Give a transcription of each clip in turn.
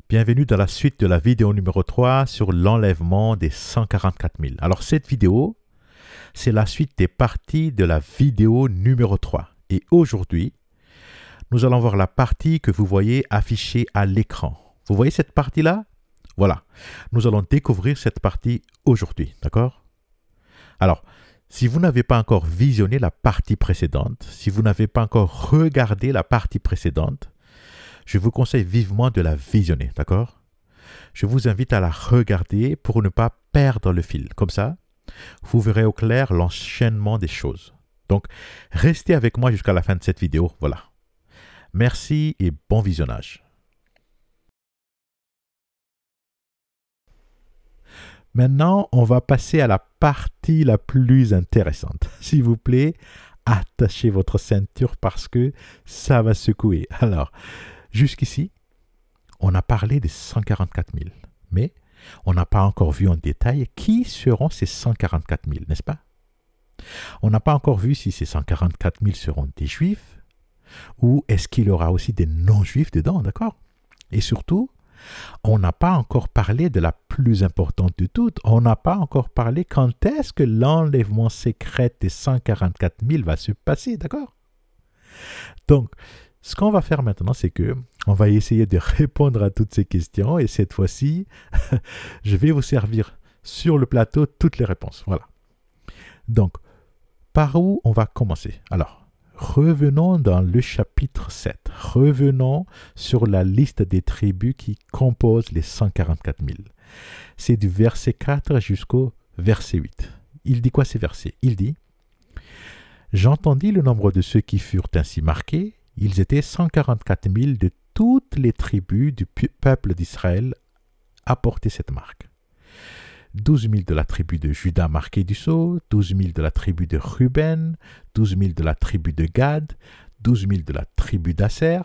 Bienvenue dans la suite de la vidéo numéro 3 sur l'enlèvement des 144 000. Alors cette vidéo, c'est la suite des parties de la vidéo numéro 3. Et aujourd'hui, nous allons voir la partie que vous voyez affichée à l'écran. Vous voyez cette partie-là? Voilà. Nous allons découvrir cette partie aujourd'hui, d'accord? Alors, si vous n'avez pas encore visionné la partie précédente, si vous n'avez pas encore regardé la partie précédente, je vous conseille vivement de la visionner, d'accord? Je vous invite à la regarder pour ne pas perdre le fil. Comme ça, vous verrez au clair l'enchaînement des choses. Donc, restez avec moi jusqu'à la fin de cette vidéo. Voilà. Merci et bon visionnage. Maintenant, on va passer à la partie la plus intéressante. S'il vous plaît, attachez votre ceinture parce que ça va secouer. Alors, jusqu'ici, on a parlé des 144 000, mais on n'a pas encore vu en détail qui seront ces 144 000, n'est-ce pas? On n'a pas encore vu si ces 144 000 seront des juifs ou est-ce qu'il y aura aussi des non-juifs dedans, d'accord? Et surtout, on n'a pas encore parlé de la plus importante de toutes. On n'a pas encore parlé quand est-ce que l'enlèvement secret des 144 000 va se passer, d'accord? Donc, ce qu'on va faire maintenant, c'est que on va essayer de répondre à toutes ces questions et cette fois-ci, je vais vous servir sur le plateau toutes les réponses. Voilà. Donc, par où on va commencer? Alors, revenons dans le chapitre 7. Revenons sur la liste des tribus qui composent les 144 000. C'est du verset 4 jusqu'au verset 8. Il dit quoi ces versets? Il dit « J'entendis le nombre de ceux qui furent ainsi marqués. Ils étaient 144 000 de toutes les tribus du peuple d'Israël à porter cette marque. 12 000 de la tribu de Juda marqués du sceau, 12 000 de la tribu de Ruben, 12 000 de la tribu de Gad, 12 000 de la tribu d'Aser,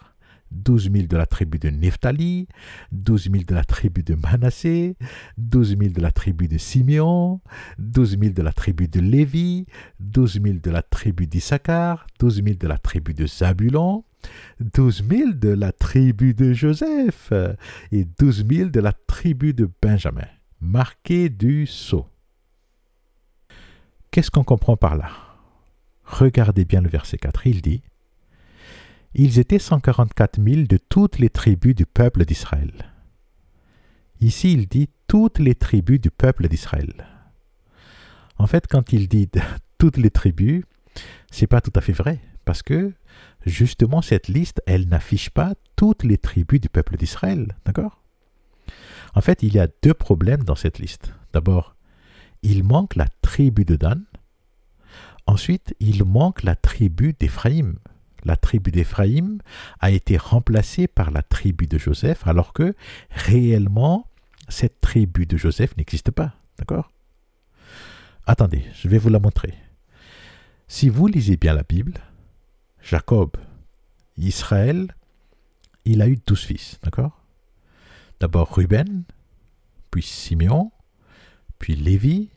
12 000 de la tribu de Nephtali, 12 000 de la tribu de Manassé, 12 000 de la tribu de Siméon, 12 000 de la tribu de Lévi, 12 000 de la tribu d'Issachar, 12 000 de la tribu de Zabulon, 12 000 de la tribu de Joseph et 12 000 de la tribu de Benjamin, marqués du sceau. » Qu'est-ce qu'on comprend par là? Regardez bien le verset 4, il dit « Ils étaient 144 000 de toutes les tribus du peuple d'Israël. » Ici, il dit « toutes les tribus du peuple d'Israël ». En fait, quand il dit « toutes les tribus », ce n'est pas tout à fait vrai, parce que justement, cette liste, elle n'affiche pas toutes les tribus du peuple d'Israël, d'accord? En fait, il y a deux problèmes dans cette liste. D'abord, il manque la tribu de Dan. Ensuite, il manque la tribu d'Éphraïm. La tribu d'Éphraïm a été remplacée par la tribu de Joseph, alors que réellement, cette tribu de Joseph n'existe pas, d'accord? Attendez, je vais vous la montrer. Si vous lisez bien la Bible, Jacob, Israël, il a eu 12 fils, d'accord? D'abord Ruben, puis Siméon, puis Lévi,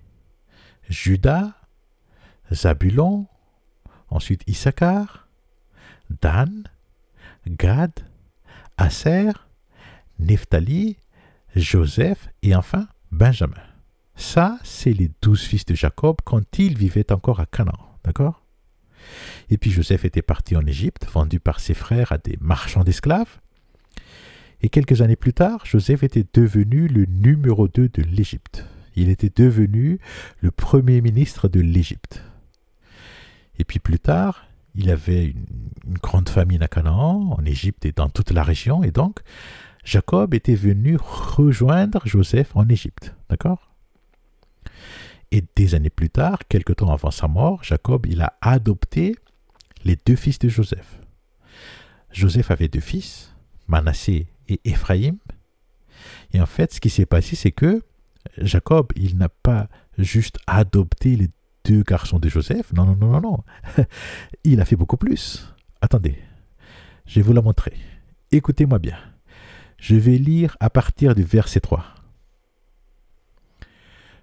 Juda, Zabulon, ensuite Issachar, Dan, Gad, Aser, Nephtali, Joseph et enfin Benjamin. Ça, c'est les 12 fils de Jacob quand il vivait encore à Canaan, d'accord? Et puis Joseph était parti en Égypte, vendu par ses frères à des marchands d'esclaves. Et quelques années plus tard, Joseph était devenu le numéro 2 de l'Égypte. Il était devenu le premier ministre de l'Égypte. Et puis plus tard, il y avait une grande famine à Canaan, en Égypte et dans toute la région. Et donc, Jacob était venu rejoindre Joseph en Égypte. D'accord? Et des années plus tard, quelque temps avant sa mort, Jacob, il a adopté les deux fils de Joseph. Joseph avait deux fils, Manassé et Éphraïm. Et en fait, ce qui s'est passé, c'est que Jacob, il n'a pas juste adopté les deux garçons de Joseph. Non, non, non, non, non. Il a fait beaucoup plus. Attendez, je vais vous la montrer. Écoutez-moi bien. Je vais lire à partir du verset 3.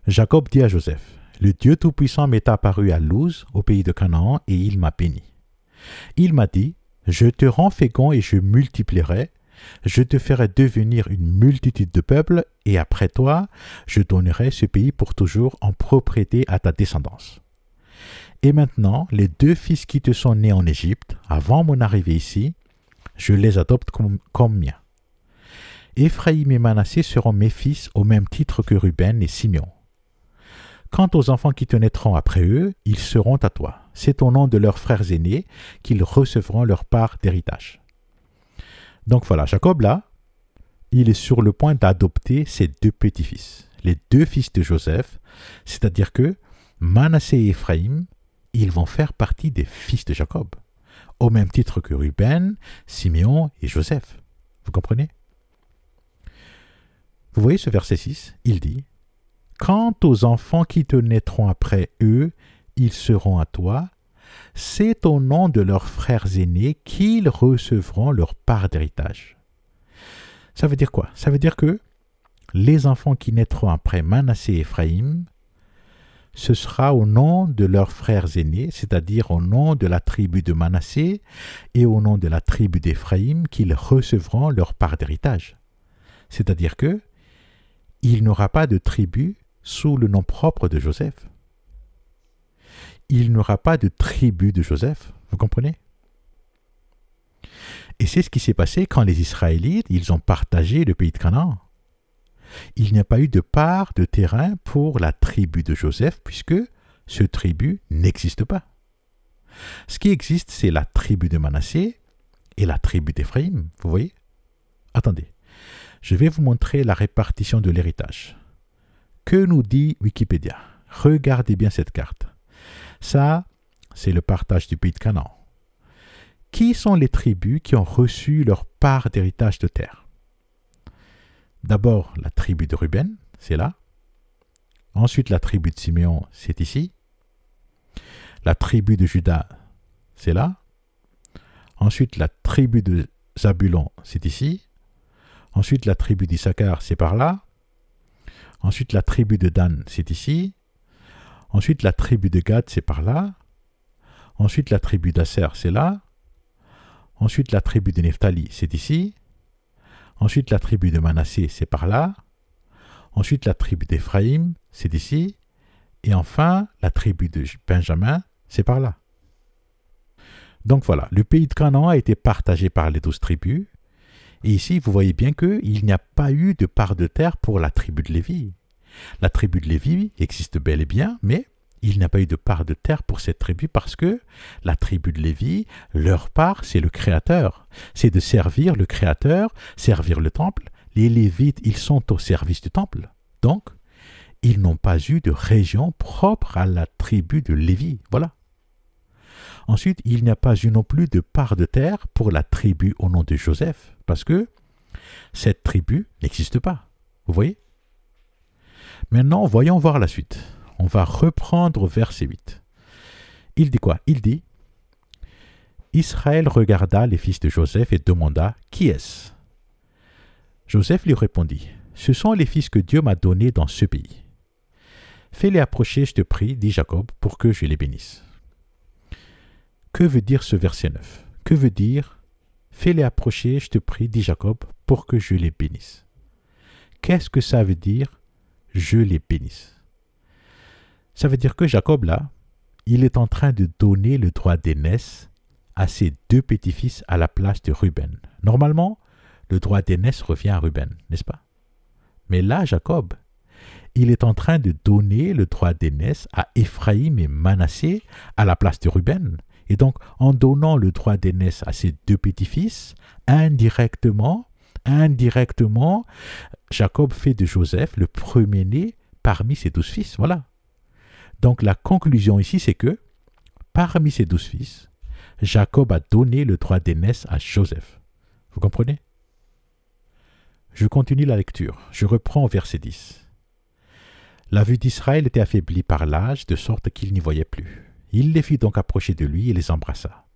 Jacob dit à Joseph, « Le Dieu Tout-Puissant m'est apparu à Luz, au pays de Canaan, et il m'a béni. Il m'a dit, « Je te rends fécond et je multiplierai. Je te ferai devenir une multitude de peuples, et après toi, je donnerai ce pays pour toujours en propriété à ta descendance. Et maintenant, les 2 fils qui te sont nés en Égypte, avant mon arrivée ici, je les adopte comme miens. Éphraïm et Manassé seront mes fils au même titre que Ruben et Simeon. Quant aux enfants qui te naîtront après eux, ils seront à toi. C'est au nom de leurs frères aînés qu'ils recevront leur part d'héritage. Donc voilà, Jacob là, il est sur le point d'adopter ses 2 petits-fils, les 2 fils de Joseph, c'est-à-dire que Manassé et Éphraïm, ils vont faire partie des fils de Jacob, au même titre que Ruben, Simeon et Joseph. Vous comprenez? Vous voyez ce verset 6, il dit « Quant aux enfants qui te naîtront après eux, ils seront à toi. C'est au nom de leurs frères aînés qu'ils recevront leur part d'héritage. » Ça veut dire quoi? Ça veut dire que les enfants qui naîtront après Manassé et Éphraïm, ce sera au nom de leurs frères aînés, c'est-à-dire au nom de la tribu de Manassé et au nom de la tribu d'Éphraïm qu'ils recevront leur part d'héritage. C'est-à-dire que il n'aura pas de tribu sous le nom propre de Joseph. Il n'aura pas de tribu de Joseph, vous comprenez? Et c'est ce qui s'est passé quand les Israélites, ils ont partagé le pays de Canaan. Il n'y a pas eu de part de terrain pour la tribu de Joseph, puisque ce tribu n'existe pas. Ce qui existe, c'est la tribu de Manassé et la tribu d'Éphraïm, vous voyez? Attendez, je vais vous montrer la répartition de l'héritage. Que nous dit Wikipédia? Regardez bien cette carte. Ça, c'est le partage du pays de Canaan. Qui sont les tribus qui ont reçu leur part d'héritage de terre? D'abord, la tribu de Ruben, c'est là. Ensuite, la tribu de Simeon, c'est ici. La tribu de Juda, c'est là. Ensuite, la tribu de Zabulon, c'est ici. Ensuite, la tribu d'Issachar, c'est par là. Ensuite, la tribu de Dan, c'est ici. Ensuite, la tribu de Gad, c'est par là. Ensuite, la tribu d'Asser, c'est là. Ensuite, la tribu de Nephtali, c'est ici. Ensuite, la tribu de Manassé, c'est par là. Ensuite, la tribu d'Éphraïm, c'est ici. Et enfin, la tribu de Benjamin, c'est par là. Donc voilà, le pays de Canaan a été partagé par les 12 tribus. Et ici, vous voyez bien qu'il n'y a pas eu de part de terre pour la tribu de Lévi. La tribu de Lévi existe bel et bien, mais il n'y a pas eu de part de terre pour cette tribu parce que la tribu de Lévi, leur part, c'est le Créateur. C'est de servir le Créateur, servir le temple. Les Lévites, ils sont au service du temple. Donc, ils n'ont pas eu de région propre à la tribu de Lévi. Voilà. Ensuite, il n'y a pas eu non plus de part de terre pour la tribu au nom de Joseph, parce que cette tribu n'existe pas. Vous voyez? Maintenant, voyons voir la suite. On va reprendre au verset 8. Il dit quoi? Il dit « Israël regarda les fils de Joseph et demanda « Qui est-ce » Joseph lui répondit « Ce sont les fils que Dieu m'a donnés dans ce pays. Fais-les approcher, je te prie, dit Jacob, pour que je les bénisse. » Que veut dire ce verset 9? Que veut dire « Fais-les approcher, je te prie, dit Jacob, pour que je les bénisse » Qu'est-ce que ça veut dire « je les bénisse » Ça veut dire que Jacob, là, il est en train de donner le droit d'aînesse à ses 2 petits-fils à la place de Ruben. Normalement, le droit d'aînesse revient à Ruben, n'est-ce pas? Mais là, Jacob, il est en train de donner le droit d'aînesse à Éphraïm et Manassé à la place de Ruben. Et donc, en donnant le droit d'aînesse à ses 2 petits-fils, indirectement, Jacob fait de Joseph le premier-né parmi ses 12 fils. Voilà. Donc, la conclusion ici, c'est que parmi ses 12 fils, Jacob a donné le droit d'aînesse à Joseph. Vous comprenez? Je continue la lecture. Je reprends au verset 10. La vue d'Israël était affaiblie par l'âge, de sorte qu'il n'y voyait plus. Il les fit donc approcher de lui et les embrassa.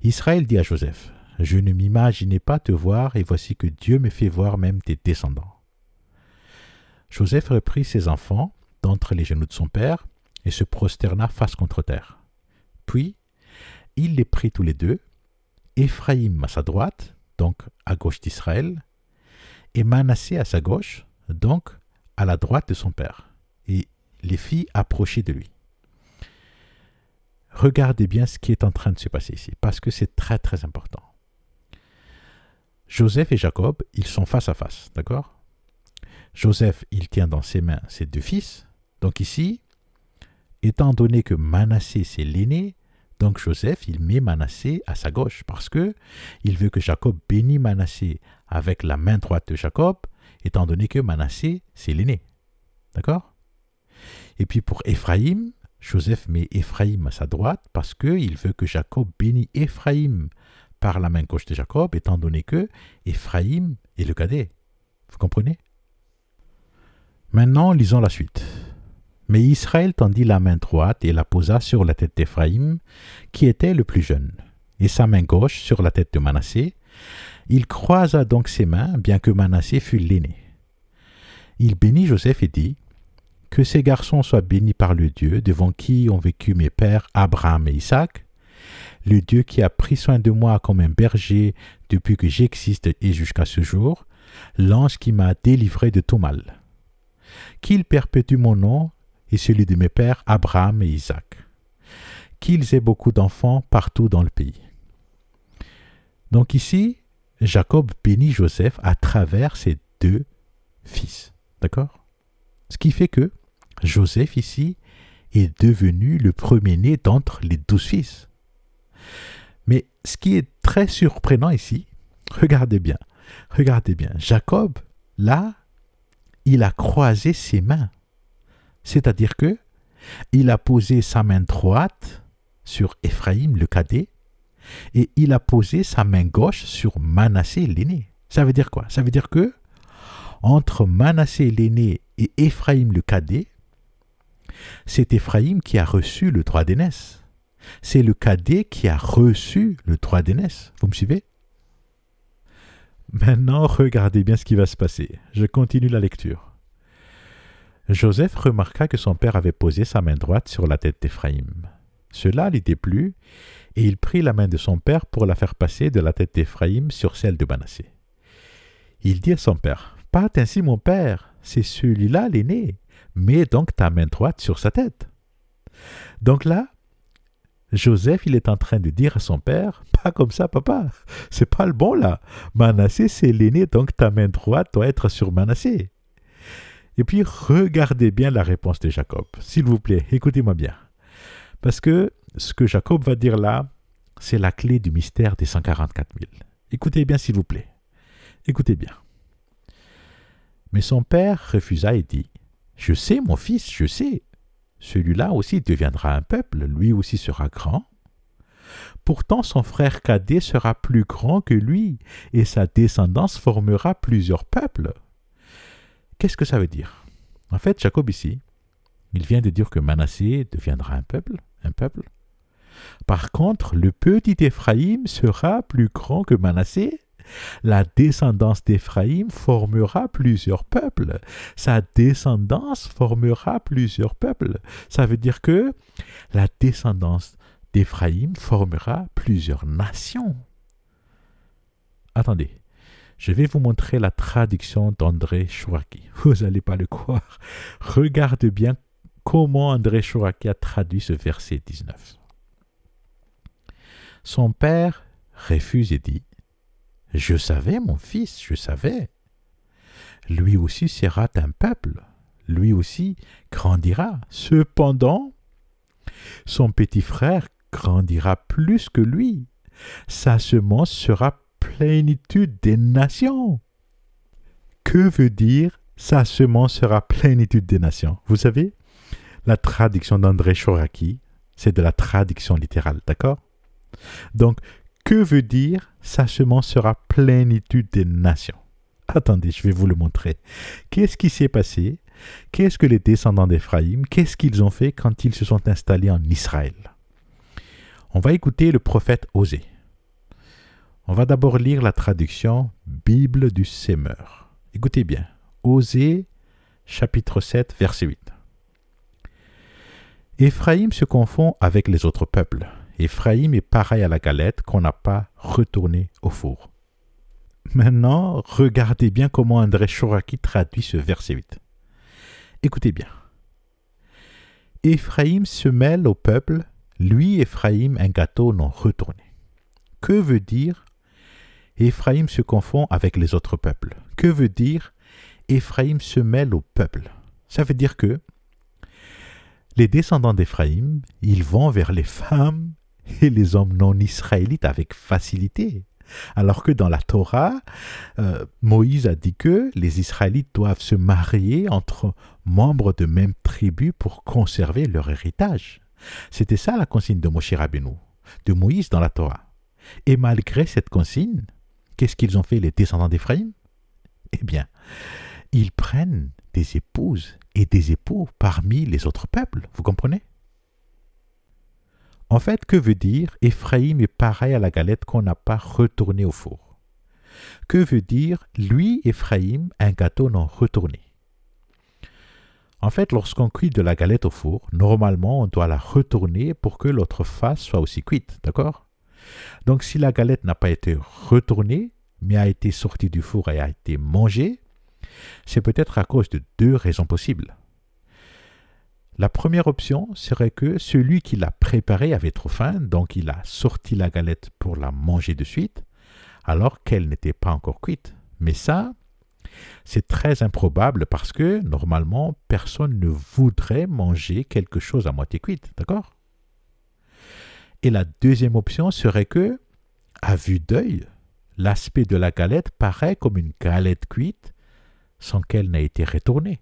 Israël dit à Joseph, « Je ne m'imaginais pas te voir, et voici que Dieu me fait voir même tes descendants. » Joseph reprit ses enfants d'entre les genoux de son père et se prosterna face contre terre. Puis, il les prit tous les 2, Éphraïm à sa droite donc à gauche d'Israël, et Manassé à sa gauche, donc à la droite de son père, et les filles approchaient de lui. Regardez bien ce qui est en train de se passer ici, parce que c'est très très important. Joseph et Jacob, ils sont face à face, d'accord? Joseph, il tient dans ses mains ses deux fils. Donc ici, étant donné que Manassé, c'est l'aîné, donc Joseph, il met Manassé à sa gauche parce que il veut que Jacob bénisse Manassé avec la main droite de Jacob, étant donné que Manassé, c'est l'aîné. D'accord? Et puis pour Éphraïm, Joseph met Éphraïm à sa droite parce qu'il veut que Jacob bénisse Éphraïm par la main gauche de Jacob, étant donné que Éphraïm est le cadet. Vous comprenez? Maintenant, lisons la suite. Mais Israël tendit la main droite et la posa sur la tête d'Éphraïm, qui était le plus jeune, et sa main gauche sur la tête de Manassé. Il croisa donc ses mains, bien que Manassé fût l'aîné. Il bénit Joseph et dit, « Que ces garçons soient bénis par le Dieu devant qui ont vécu mes pères Abraham et Isaac, le Dieu qui a pris soin de moi comme un berger depuis que j'existe et jusqu'à ce jour, l'ange qui m'a délivré de tout mal. Qu'il perpétue mon nom et celui de mes pères Abraham et Isaac. Qu'ils aient beaucoup d'enfants partout dans le pays. » Donc ici, Jacob bénit Joseph à travers ses deux fils. D'accord? Ce qui fait que Joseph ici est devenu le premier-né d'entre les 12 fils. Mais ce qui est très surprenant ici, regardez bien, Jacob, là, il a croisé ses mains. C'est-à-dire que il a posé sa main droite sur Éphraïm, le cadet, et il a posé sa main gauche sur Manassé, l'aîné. Ça veut dire quoi? Ça veut dire que entre Manassé, l'aîné, et Éphraïm, le cadet, c'est Éphraïm qui a reçu le droit d'aînesse. C'est le cadet qui a reçu le droit d'aînesse. Vous me suivez? Maintenant, regardez bien ce qui va se passer. Je continue la lecture. Joseph remarqua que son père avait posé sa main droite sur la tête d'Éphraïm. Cela lui déplut, et il prit la main de son père pour la faire passer de la tête d'Éphraïm sur celle de Manassé. Il dit à son père, « Pas ainsi mon père, c'est celui-là l'aîné, mets donc ta main droite sur sa tête. » Donc là, Joseph, il est en train de dire à son père, « Pas comme ça papa, c'est pas le bon là, Manassé c'est l'aîné, donc ta main droite doit être sur Manassé. » Et puis, regardez bien la réponse de Jacob. S'il vous plaît, écoutez-moi bien. Parce que ce que Jacob va dire là, c'est la clé du mystère des 144 000. Écoutez bien, s'il vous plaît. Écoutez bien. Mais son père refusa et dit, « Je sais, mon fils, je sais. Celui-là aussi deviendra un peuple, lui aussi sera grand. Pourtant, son frère cadet sera plus grand que lui, et sa descendance formera plusieurs peuples. » Qu'est-ce que ça veut dire? En fait, Jacob ici, il vient de dire que Manassé deviendra un peuple. Par contre, le petit Éphraïm sera plus grand que Manassé. La descendance d'Éphraïm formera plusieurs peuples. Sa descendance formera plusieurs peuples. Ça veut dire que la descendance d'Éphraïm formera plusieurs nations. Attendez. Je vais vous montrer la traduction d'André Chouraki. Vous n'allez pas le croire. Regardez bien comment André Chouraki a traduit ce verset 19. Son père refuse et dit, « Je savais, mon fils, je savais. Lui aussi sera un peuple. Lui aussi grandira. Cependant, son petit frère grandira plus que lui. Sa semence sera plénitude des nations. » Que veut dire sa semence sera plénitude des nations? Vous savez, la traduction d'André Chouraki, c'est de la traduction littérale, d'accord? Donc, que veut dire sa semence sera plénitude des nations? Attendez, je vais vous le montrer. Qu'est-ce qui s'est passé? Qu'est-ce que les descendants d'Éphraïm, qu'est-ce qu'ils ont fait quand ils se sont installés en Israël? On va écouter le prophète Osée. On va d'abord lire la traduction Bible du Semeur. Écoutez bien. Osée, chapitre 7, verset 8. Éphraïm se confond avec les autres peuples. Éphraïm est pareil à la galette qu'on n'a pas retournée au four. Maintenant, regardez bien comment André Chouraki traduit ce verset 8. Écoutez bien. Éphraïm se mêle au peuple, lui, Éphraïm, un gâteau non retourné. Que veut dire Éphraïm se confond avec les autres peuples? Que veut dire Éphraïm se mêle au peuple? Ça veut dire que les descendants d'Éphraïm, ils vont vers les femmes et les hommes non israélites avec facilité. Alors que dans la Torah, Moïse a dit que les Israélites doivent se marier entre membres de même tribu pour conserver leur héritage. C'était ça la consigne de Moshe Rabbeinu, de Moïse dans la Torah. Et malgré cette consigne, qu'est-ce qu'ils ont fait les descendants d'Éphraïm? Eh bien, ils prennent des épouses et des époux parmi les autres peuples, vous comprenez? En fait, que veut dire Éphraïm est pareil à la galette qu'on n'a pas retournée au four? Que veut dire lui, Éphraïm, un gâteau non retourné? En fait, lorsqu'on cuit de la galette au four, normalement, on doit la retourner pour que l'autre face soit aussi cuite, d'accord? Donc, si la galette n'a pas été retournée, mais a été sortie du four et a été mangée, c'est peut-être à cause de deux raisons possibles. La première option serait que celui qui l'a préparée avait trop faim, donc il a sorti la galette pour la manger de suite, alors qu'elle n'était pas encore cuite. Mais ça, c'est très improbable parce que, normalement, personne ne voudrait manger quelque chose à moitié cuite, d'accord? Et la deuxième option serait que, à vue d'œil, l'aspect de la galette paraît comme une galette cuite sans qu'elle n'ait été retournée.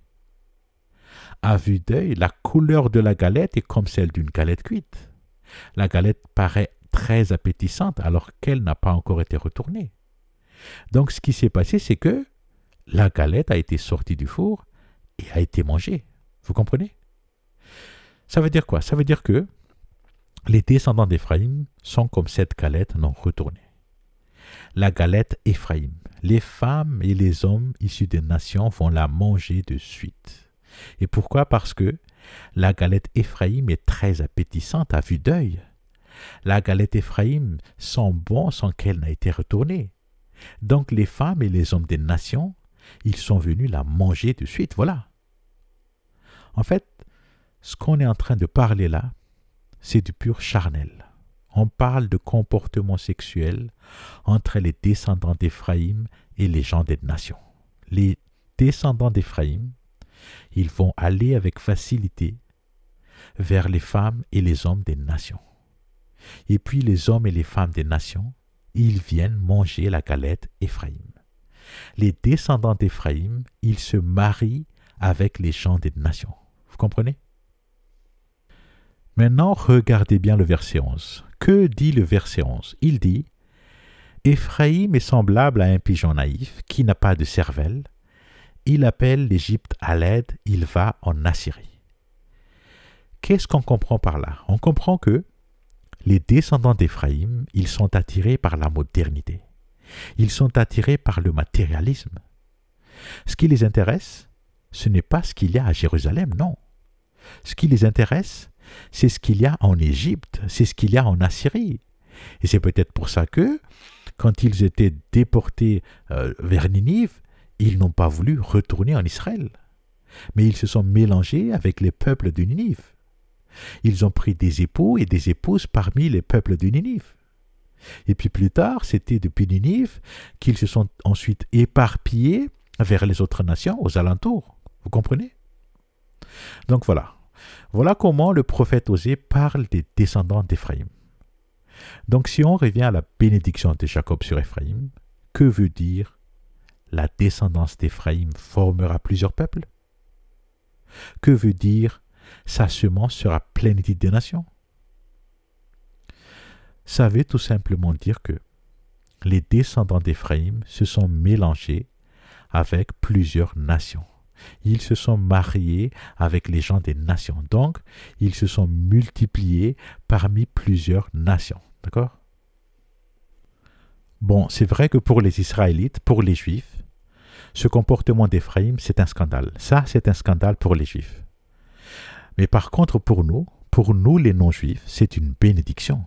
À vue d'œil, la couleur de la galette est comme celle d'une galette cuite. La galette paraît très appétissante alors qu'elle n'a pas encore été retournée. Donc ce qui s'est passé, c'est que la galette a été sortie du four et a été mangée. Vous comprenez? Ça veut dire quoi? Ça veut dire que les descendants d'Éphraïm sont comme cette galette non retournée. La galette Éphraïm, les femmes et les hommes issus des nations vont la manger de suite. Et pourquoi? Parce que la galette Éphraïm est très appétissante à vue d'œil. La galette Éphraïm sent bon sans qu'elle n'ait été retournée. Donc les femmes et les hommes des nations, ils sont venus la manger de suite, voilà. En fait, ce qu'on est en train de parler là, c'est du pur charnel. On parle de comportement sexuel entre les descendants d'Éphraïm et les gens des nations. Les descendants d'Éphraïm, ils vont aller avec facilité vers les femmes et les hommes des nations. Et puis les hommes et les femmes des nations, ils viennent manger la galette Éphraïm. Les descendants d'Éphraïm, ils se marient avec les gens des nations. Vous comprenez? Maintenant, regardez bien le verset 11. Que dit le verset 11? Il dit « Éphraïm est semblable à un pigeon naïf qui n'a pas de cervelle. Il appelle l'Égypte à l'aide, il va en Assyrie. » Qu'est-ce qu'on comprend par là? On comprend que les descendants d'Éphraïm, ils sont attirés par la modernité. Ils sont attirés par le matérialisme. Ce qui les intéresse, ce n'est pas ce qu'il y a à Jérusalem, non. Ce qui les intéresse, c'est ce qu'il y a en Égypte, c'est ce qu'il y a en Assyrie. Et c'est peut-être pour ça que, quand ils étaient déportés vers Ninive, ils n'ont pas voulu retourner en Israël. Mais ils se sont mélangés avec les peuples de Ninive. Ils ont pris des époux et des épouses parmi les peuples de Ninive. Et puis plus tard, c'était depuis Ninive qu'ils se sont ensuite éparpillés vers les autres nations aux alentours. Vous comprenez? Donc voilà. Voilà comment le prophète Osée parle des descendants d'Éphraïm. Donc si on revient à la bénédiction de Jacob sur Éphraïm, que veut dire la descendance d'Éphraïm formera plusieurs peuples? Que veut dire sa semence sera plénitude des nations? Ça veut tout simplement dire que les descendants d'Éphraïm se sont mélangés avec plusieurs nations. Ils se sont mariés avec les gens des nations. Donc, ils se sont multipliés parmi plusieurs nations. D'accord? Bon, c'est vrai que pour les Israélites, pour les Juifs, ce comportement d'Éphraïm, c'est un scandale. Ça, c'est un scandale pour les Juifs. Mais par contre, pour nous les non-Juifs, c'est une bénédiction.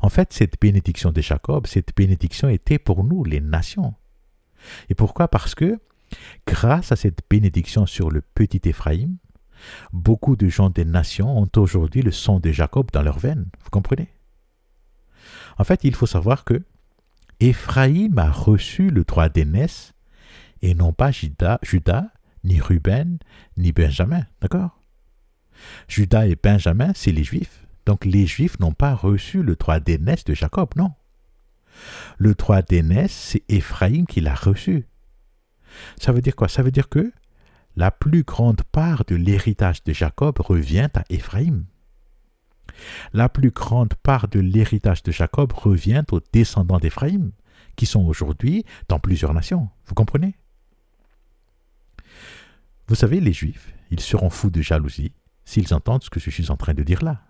En fait, cette bénédiction de Jacob, cette bénédiction était pour nous, les nations. Et pourquoi? Parce que grâce à cette bénédiction sur le petit Éphraïm, beaucoup de gens des nations ont aujourd'hui le sang de Jacob dans leurs veines. Vous comprenez? En fait, il faut savoir que Éphraïm a reçu le droit d'aînesse et non pas Juda, ni Ruben, ni Benjamin. D'accord? Juda et Benjamin, c'est les Juifs. Donc les Juifs n'ont pas reçu le droit d'aînesse de Jacob, non. Le droit d'aînesse, c'est Éphraïm qui l'a reçu. Ça veut dire quoi? Ça veut dire que la plus grande part de l'héritage de Jacob revient à Éphraïm. La plus grande part de l'héritage de Jacob revient aux descendants d'Éphraïm, qui sont aujourd'hui dans plusieurs nations. Vous comprenez? Vous savez, les Juifs, ils seront fous de jalousie s'ils entendent ce que je suis en train de dire là.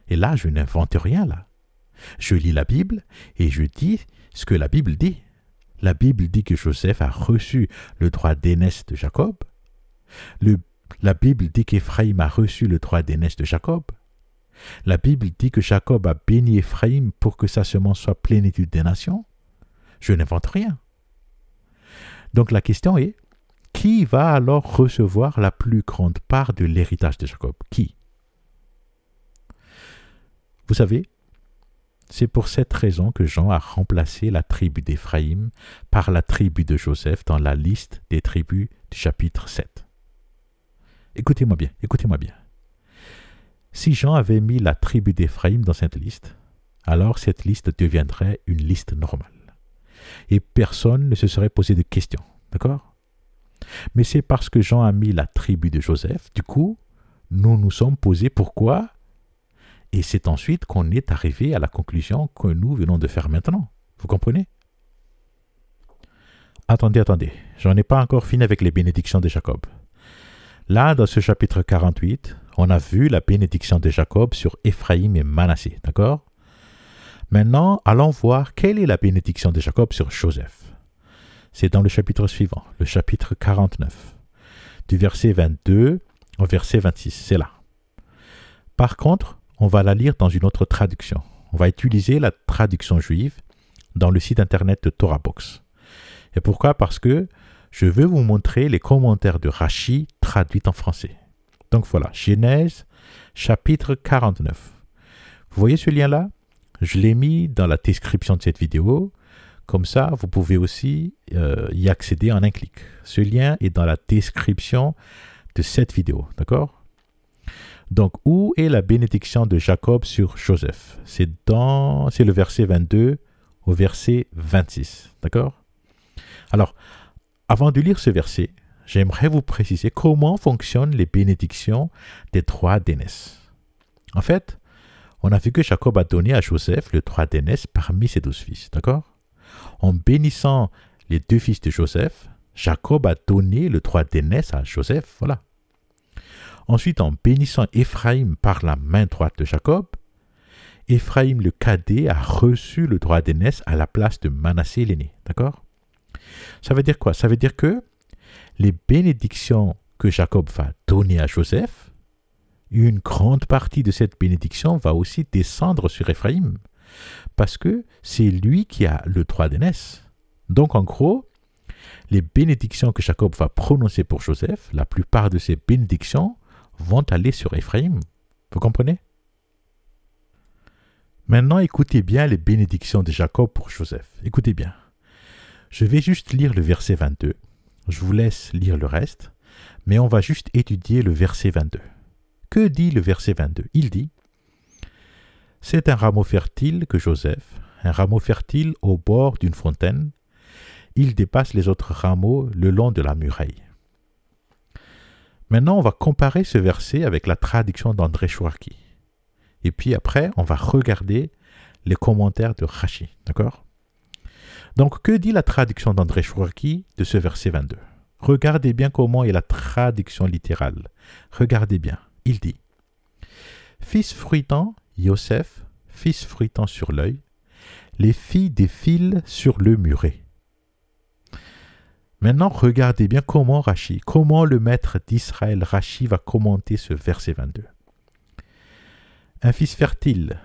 Et là, je n'invente rien là. Je lis la Bible et je dis ce que la Bible dit. La Bible dit que Joseph a reçu le droit d'aînesse de Jacob. La Bible dit qu'Éphraïm a reçu le droit d'aînesse de Jacob. La Bible dit que Jacob a béni Éphraïm pour que sa semence soit plénitude des nations. Je n'invente rien. Donc la question est, qui va alors recevoir la plus grande part de l'héritage de Jacob? Qui? Vous savez, c'est pour cette raison que Jean a remplacé la tribu d'Éphraïm par la tribu de Joseph dans la liste des tribus du chapitre 7. Écoutez-moi bien, écoutez-moi bien. Si Jean avait mis la tribu d'Éphraïm dans cette liste, alors cette liste deviendrait une liste normale. Et personne ne se serait posé de questions, d'accord? Mais c'est parce que Jean a mis la tribu de Joseph, du coup, nous nous sommes posés pourquoi, et c'est ensuite qu'on est arrivé à la conclusion que nous venons de faire maintenant. Vous comprenez? Attendez, j'en ai pas encore fini avec les bénédictions de Jacob. Là, dans ce chapitre 48, on a vu la bénédiction de Jacob sur Éphraïm et Manassé, d'accord? Maintenant, allons voir quelle est la bénédiction de Jacob sur Joseph. C'est dans le chapitre suivant, le chapitre 49, du verset 22 au verset 26, c'est là. Par contre, on va la lire dans une autre traduction. On va utiliser la traduction juive dans le site internet de TorahBox. Et pourquoi? Parce que je veux vous montrer les commentaires de Rashi traduits en français. Donc voilà, Genèse, chapitre 49. Vous voyez ce lien-là? Je l'ai mis dans la description de cette vidéo. Comme ça, vous pouvez aussi y accéder en un clic. Ce lien est dans la description de cette vidéo, d'accord? Donc, où est la bénédiction de Jacob sur Joseph? C'est le verset 22 au verset 26, d'accord? Alors, avant de lire ce verset, j'aimerais vous préciser comment fonctionnent les bénédictions des droits d'aînesse. En fait, on a vu que Jacob a donné à Joseph le droit d'aînesse parmi ses 12 fils, d'accord? En bénissant les 2 fils de Joseph, Jacob a donné le droit d'aînesse à Joseph, voilà. Ensuite, en bénissant Éphraïm par la main droite de Jacob, Éphraïm le cadet a reçu le droit d'aînesse à la place de Manassé l'aîné, d'accord? Ça veut dire quoi? Ça veut dire que les bénédictions que Jacob va donner à Joseph, une grande partie de cette bénédiction va aussi descendre sur Éphraïm, parce que c'est lui qui a le droit d'aînesse. Donc en gros, les bénédictions que Jacob va prononcer pour Joseph, la plupart de ces bénédictions vont aller sur Éphraïm. Vous comprenez? Maintenant, écoutez bien les bénédictions de Jacob pour Joseph. Écoutez bien. Je vais juste lire le verset 22. Je vous laisse lire le reste, mais on va juste étudier le verset 22. Que dit le verset 22? Il dit: c'est un rameau fertile que Joseph, un rameau fertile au bord d'une fontaine. Il dépasse les autres rameaux le long de la muraille. Maintenant, on va comparer ce verset avec la traduction d'André Chouarki. Et puis après, on va regarder les commentaires de Rashi, d'accord? Donc, que dit la traduction d'André Chouarki de ce verset 22? Regardez bien comment est la traduction littérale. Regardez bien. Il dit: fils fruitant, Yosef, fils fruitant sur l'œil, les filles défilent sur le muret. Maintenant, regardez bien comment le maître d'Israël Rashi va commenter ce verset 22. Un fils fertile,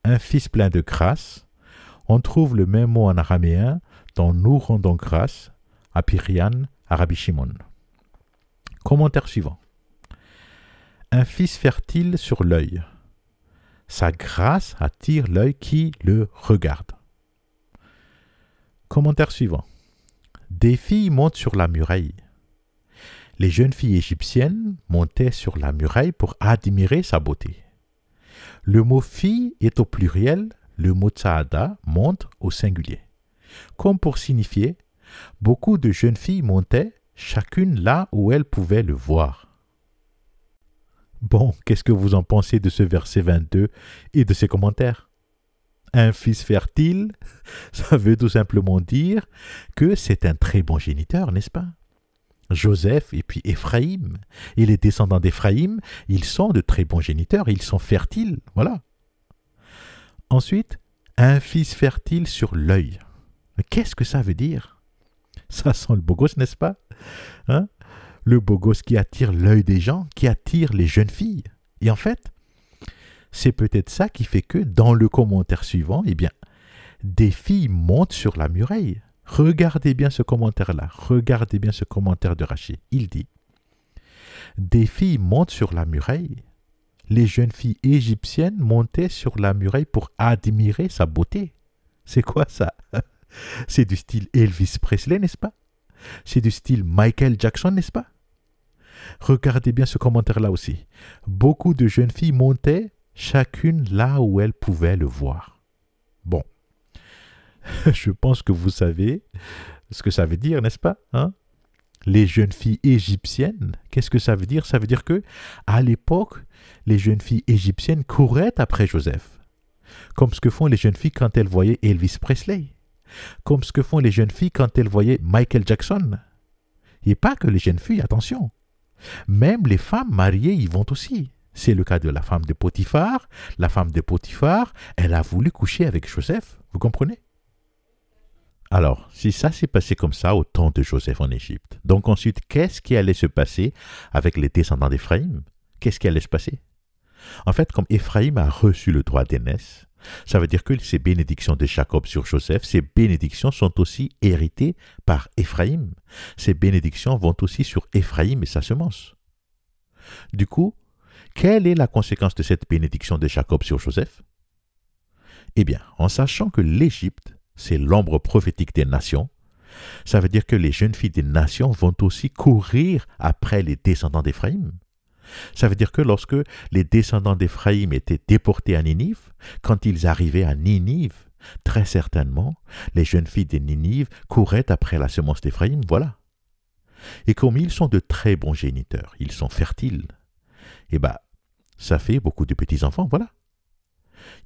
un fils plein de grâce, on trouve le même mot en araméen dans nous rendons grâce Apirian à Rabbi Shimon. Commentaire suivant. Un fils fertile sur l'œil. Sa grâce attire l'œil qui le regarde. Commentaire suivant. Des filles montent sur la muraille. Les jeunes filles égyptiennes montaient sur la muraille pour admirer sa beauté. Le mot fille est au pluriel, le mot tsaada monte au singulier. Comme pour signifier, beaucoup de jeunes filles montaient, chacune là où elles pouvaient le voir. Bon, qu'est-ce que vous en pensez de ce verset 22 et de ses commentaires? Un fils fertile, ça veut tout simplement dire que c'est un très bon géniteur, n'est-ce pas? Joseph et puis Éphraïm, et les descendants d'Éphraïm, ils sont de très bons géniteurs, ils sont fertiles, voilà. Ensuite, un fils fertile sur l'œil. Qu'est-ce que ça veut dire? Ça sent le beau gosse, n'est-ce pas? Hein? Le beau gosse qui attire l'œil des gens, qui attire les jeunes filles. Et en fait, c'est peut-être ça qui fait que dans le commentaire suivant, eh bien, des filles montent sur la muraille. Regardez bien ce commentaire-là, regardez bien ce commentaire de Rachid. Il dit, des filles montent sur la muraille. Les jeunes filles égyptiennes montaient sur la muraille pour admirer sa beauté. C'est quoi ça? C'est du style Elvis Presley, n'est-ce pas? C'est du style Michael Jackson, n'est-ce pas? Regardez bien ce commentaire-là aussi. Beaucoup de jeunes filles montaient, chacune là où elles pouvaient le voir. Bon, je pense que vous savez ce que ça veut dire, n'est-ce pas? Hein? Les jeunes filles égyptiennes, qu'est-ce que ça veut dire? Ça veut dire que, à l'époque, les jeunes filles égyptiennes couraient après Joseph, comme ce que font les jeunes filles quand elles voyaient Elvis Presley, comme ce que font les jeunes filles quand elles voyaient Michael Jackson. Et pas que les jeunes filles, attention. Même les femmes mariées y vont aussi. C'est le cas de la femme de Potiphar. La femme de Potiphar, elle a voulu coucher avec Joseph. Vous comprenez? Alors, si ça s'est passé comme ça au temps de Joseph en Égypte, donc ensuite, qu'est-ce qui allait se passer avec les descendants d'Éphraïm? Qu'est-ce qui allait se passer? En fait, comme Éphraïm a reçu le droit d'aînesse, ça veut dire que ces bénédictions de Jacob sur Joseph, ces bénédictions sont aussi héritées par Éphraïm. Ces bénédictions vont aussi sur Éphraïm et sa semence. Du coup, quelle est la conséquence de cette bénédiction de Jacob sur Joseph? Eh bien, en sachant que l'Égypte, c'est l'ombre prophétique des nations, ça veut dire que les jeunes filles des nations vont aussi courir après les descendants d'Éphraïm. Ça veut dire que lorsque les descendants d'Éphraïm étaient déportés à Ninive, quand ils arrivaient à Ninive, très certainement, les jeunes filles de Ninive couraient après la semence d'Éphraïm, voilà. Et comme ils sont de très bons géniteurs, ils sont fertiles, eh bien, ça fait beaucoup de petits-enfants, voilà.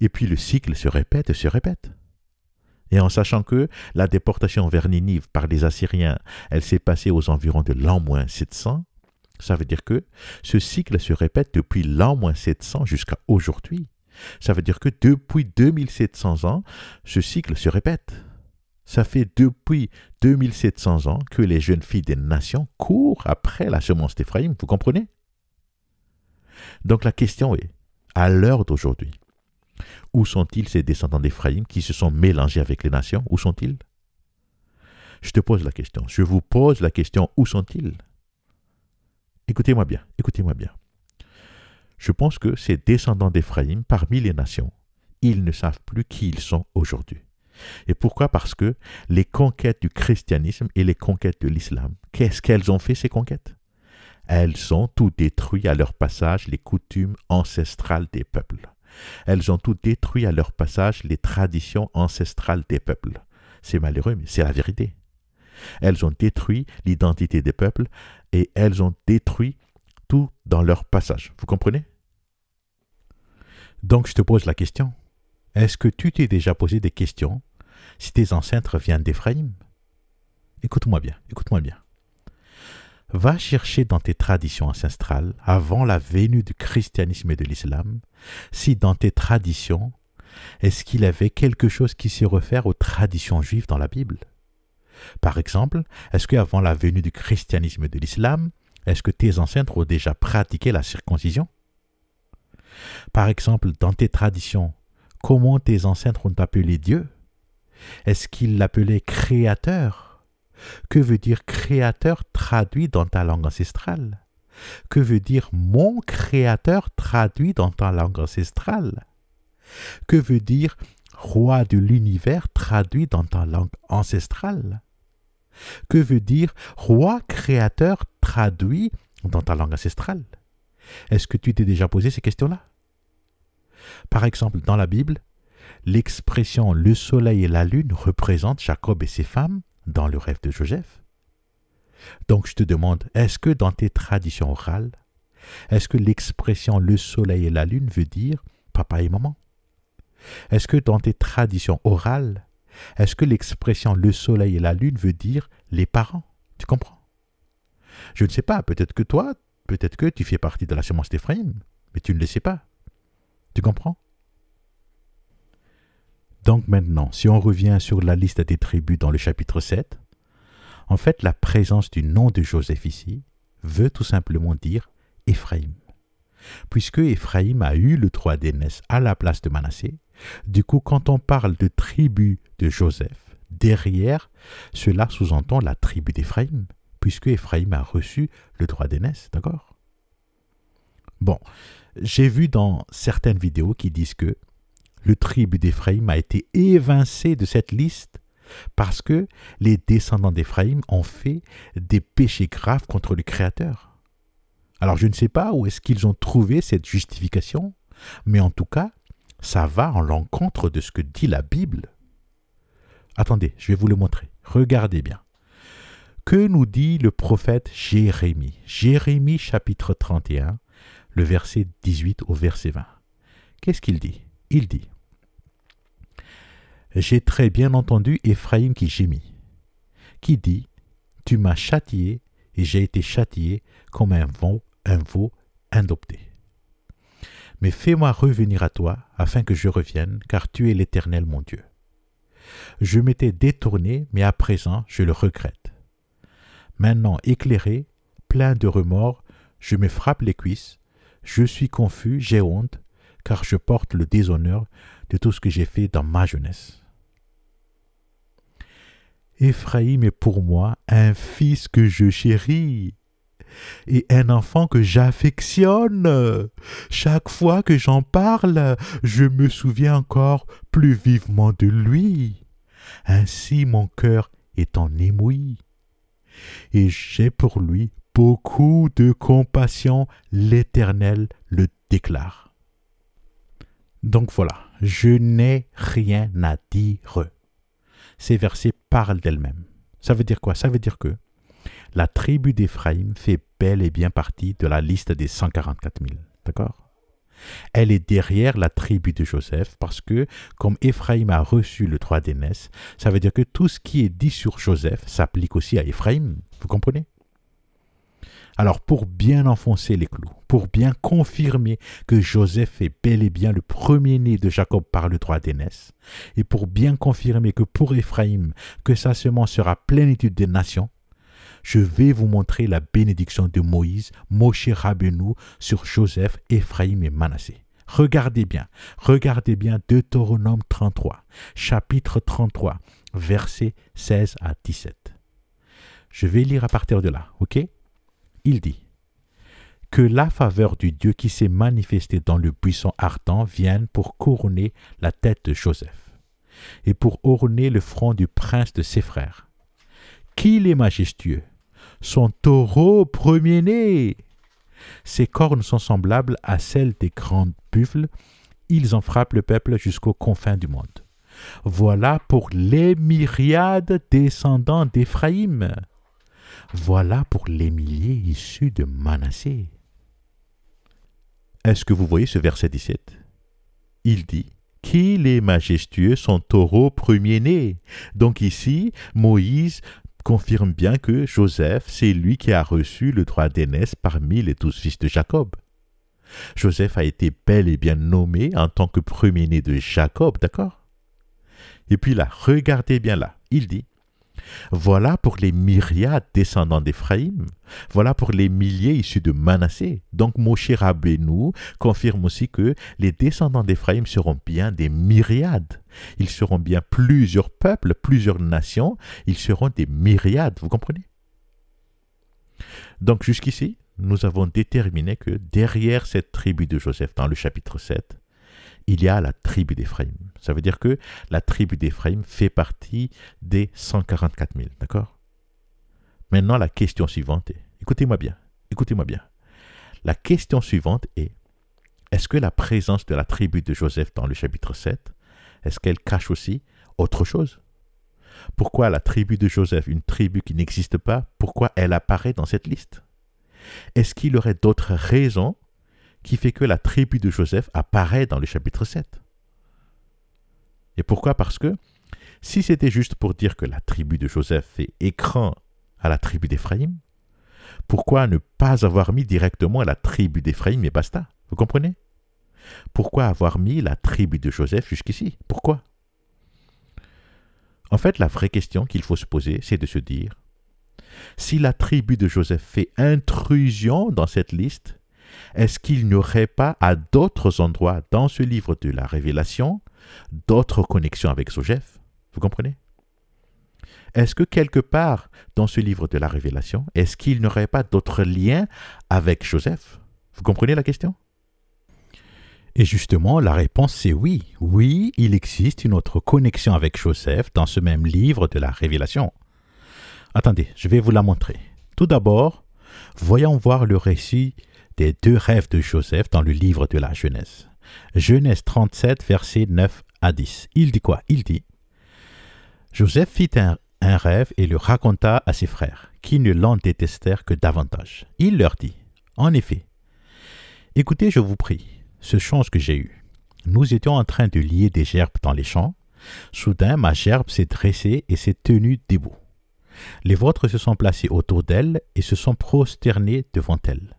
Et puis le cycle se répète et se répète. Et en sachant que la déportation vers Ninive par les Assyriens, elle s'est passée aux environs de l'an -700, ça veut dire que ce cycle se répète depuis l'an -700 jusqu'à aujourd'hui. Ça veut dire que depuis 2700 ans, ce cycle se répète. Ça fait depuis 2700 ans que les jeunes filles des nations courent après la semence d'Éphraïm, vous comprenez? Donc la question est, à l'heure d'aujourd'hui, où sont-ils ces descendants d'Éphraïm qui se sont mélangés avec les nations? Où sont-ils? Je te pose la question, je vous pose la question, où sont-ils? Écoutez-moi bien, écoutez-moi bien. Je pense que ces descendants d'Éphraïm, parmi les nations, ils ne savent plus qui ils sont aujourd'hui. Et pourquoi? Parce que les conquêtes du christianisme et les conquêtes de l'islam, qu'est-ce qu'elles ont fait, ces conquêtes? Elles ont tout détruit à leur passage les coutumes ancestrales des peuples. Elles ont tout détruit à leur passage les traditions ancestrales des peuples. C'est malheureux, mais c'est la vérité. Elles ont détruit l'identité des peuples et elles ont détruit tout dans leur passage. Vous comprenez? Donc je te pose la question. Est-ce que tu t'es déjà posé des questions si tes ancêtres viennent d'Éphraïm? Écoute-moi bien, écoute-moi bien. Va chercher dans tes traditions ancestrales, avant la venue du christianisme et de l'islam, si dans tes traditions, est-ce qu'il y avait quelque chose qui se réfère aux traditions juives dans la Bible? Par exemple, est-ce qu'avant la venue du christianisme et de l'islam, est-ce que tes ancêtres ont déjà pratiqué la circoncision? Par exemple, dans tes traditions, comment tes ancêtres ont appelé Dieu? Est-ce qu'ils l'appelaient créateur Que veut dire créateur traduit dans ta langue ancestrale? Que veut dire mon créateur traduit dans ta langue ancestrale? Que veut dire roi de l'univers traduit dans ta langue ancestrale? Que veut dire roi créateur traduit dans ta langue ancestrale? Est-ce que tu t'es déjà posé ces questions-là? Par exemple, dans la Bible, l'expression le soleil et la lune représentent Jacob et ses femmes dans le rêve de Joseph. Donc je te demande, est-ce que dans tes traditions orales, est-ce que l'expression le soleil et la lune veut dire papa et maman? Est-ce que dans tes traditions orales, est-ce que l'expression le soleil et la lune veut dire les parents? Tu comprends? Je ne sais pas, peut-être que tu fais partie de la sémence d'Éphraïm, mais tu ne le sais pas. Tu comprends? Donc maintenant, si on revient sur la liste des tribus dans le chapitre 7, en fait, la présence du nom de Joseph ici veut tout simplement dire Éphraïm. Puisque Éphraïm a eu le droit d'aînesse à la place de Manassé, du coup, quand on parle de tribu de Joseph, derrière, cela sous-entend la tribu d'Éphraïm, puisque Éphraïm a reçu le droit d'aînesse, d'accord? Bon, j'ai vu dans certaines vidéos qui disent que le tribu d'Éphraïm a été évincé de cette liste parce que les descendants d'Éphraïm ont fait des péchés graves contre le Créateur. Alors je ne sais pas où est-ce qu'ils ont trouvé cette justification, mais en tout cas, ça va en l'encontre de ce que dit la Bible. Attendez, je vais vous le montrer. Regardez bien. Que nous dit le prophète Jérémie? Jérémie chapitre 31, le verset 18 au verset 20. Qu'est-ce qu'il dit? Il dit: j'ai très bien entendu Éphraïm qui gémit, qui dit: tu m'as châtié et j'ai été châtié comme un veau adopté. Mais fais-moi revenir à toi afin que je revienne, car tu es l'Éternel mon Dieu. Je m'étais détourné, mais à présent je le regrette. Maintenant éclairé, plein de remords, je me frappe les cuisses, je suis confus, j'ai honte, car je porte le déshonneur de tout ce que j'ai fait dans ma jeunesse. Éphraïm est pour moi un fils que je chéris et un enfant que j'affectionne. Chaque fois que j'en parle, je me souviens encore plus vivement de lui. Ainsi mon cœur est en émoi et j'ai pour lui beaucoup de compassion, l'Éternel le déclare. Donc voilà, je n'ai rien à dire. Ces versets parlent d'elles-mêmes. Ça veut dire quoi? Ça veut dire que la tribu d'Éphraïm fait bel et bien partie de la liste des 144 000. D'accord? Elle est derrière la tribu de Joseph parce que, comme Éphraïm a reçu le droit d'aînesse, ça veut dire que tout ce qui est dit sur Joseph s'applique aussi à Éphraïm. Vous comprenez? Alors, pour bien enfoncer les clous, pour bien confirmer que Joseph est bel et bien le premier-né de Jacob par le droit d'aînesse, et pour bien confirmer que pour Éphraïm, que sa semence sera plénitude des nations, je vais vous montrer la bénédiction de Moïse, Moshe Rabbeinu, sur Joseph, Éphraïm et Manassé. Regardez bien Deutéronome 33, chapitre 33, versets 16 à 17. Je vais lire à partir de là, ok? Il dit: que la faveur du Dieu qui s'est manifesté dans le buisson ardent vienne pour couronner la tête de Joseph et pour orner le front du prince de ses frères. Qu'il est majestueux, son taureau premier-né. Ses cornes sont semblables à celles des grands buffles, ils en frappent le peuple jusqu'aux confins du monde. Voilà pour les myriades descendants d'Éphraïm. Voilà pour les milliers issus de Manassé. Est-ce que vous voyez ce verset 17? Il dit qu'il est majestueux son taureau premier-né. Donc ici, Moïse confirme bien que Joseph, c'est lui qui a reçu le droit d'aînesse parmi les 12 fils de Jacob. Joseph a été bel et bien nommé en tant que premier-né de Jacob, d'accord? Et puis là, regardez bien là, il dit: Voilà pour les myriades descendants d'Éphraïm. Voilà pour les milliers issus de Manassé. Donc Moshe Rabbeinu confirme aussi que les descendants d'Éphraïm seront bien des myriades. Ils seront bien plusieurs peuples, plusieurs nations. Ils seront des myriades, vous comprenez? Donc jusqu'ici, nous avons déterminé que derrière cette tribu de Joseph, dans le chapitre 7, il y a la tribu d'Éphraïm. Ça veut dire que la tribu d'Éphraïm fait partie des 144 000, d'accord? Maintenant, la question suivante est, écoutez-moi bien. La question suivante est-ce que la présence de la tribu de Joseph dans le chapitre 7, est-ce qu'elle cache aussi autre chose? Pourquoi la tribu de Joseph, une tribu qui n'existe pas, pourquoi elle apparaît dans cette liste? Est-ce qu'il y aurait d'autres raisons qui fait que la tribu de Joseph apparaît dans le chapitre 7? Et pourquoi? Parce que si c'était juste pour dire que la tribu de Joseph fait écran à la tribu d'Éphraïm, pourquoi ne pas avoir mis directement la tribu d'Éphraïm et basta? Vous comprenez? Pourquoi avoir mis la tribu de Joseph jusqu'ici? Pourquoi? En fait, la vraie question qu'il faut se poser, c'est de se dire, si la tribu de Joseph fait intrusion dans cette liste, est-ce qu'il n'y aurait pas à d'autres endroits dans ce livre de la Révélation d'autres connexions avec Joseph? Vous comprenez? Est-ce que quelque part dans ce livre de la Révélation, est-ce qu'il n'y aurait pas d'autres liens avec Joseph? Vous comprenez la question? Et justement, la réponse c'est oui. Oui, il existe une autre connexion avec Joseph dans ce même livre de la Révélation. Attendez, je vais vous la montrer. Tout d'abord, voyons voir le récit des 2 rêves de Joseph dans le livre de la Genèse. Genèse 37, versets 9 à 10. Il dit quoi? Il dit « Joseph fit un rêve et le raconta à ses frères, qui ne l'en détestèrent que davantage. Il leur dit « En effet, écoutez, je vous prie, ce songe que j'ai eu. Nous étions en train de lier des gerbes dans les champs. Soudain, ma gerbe s'est dressée et s'est tenue debout. Les vôtres se sont placés autour d'elle et se sont prosternés devant elle.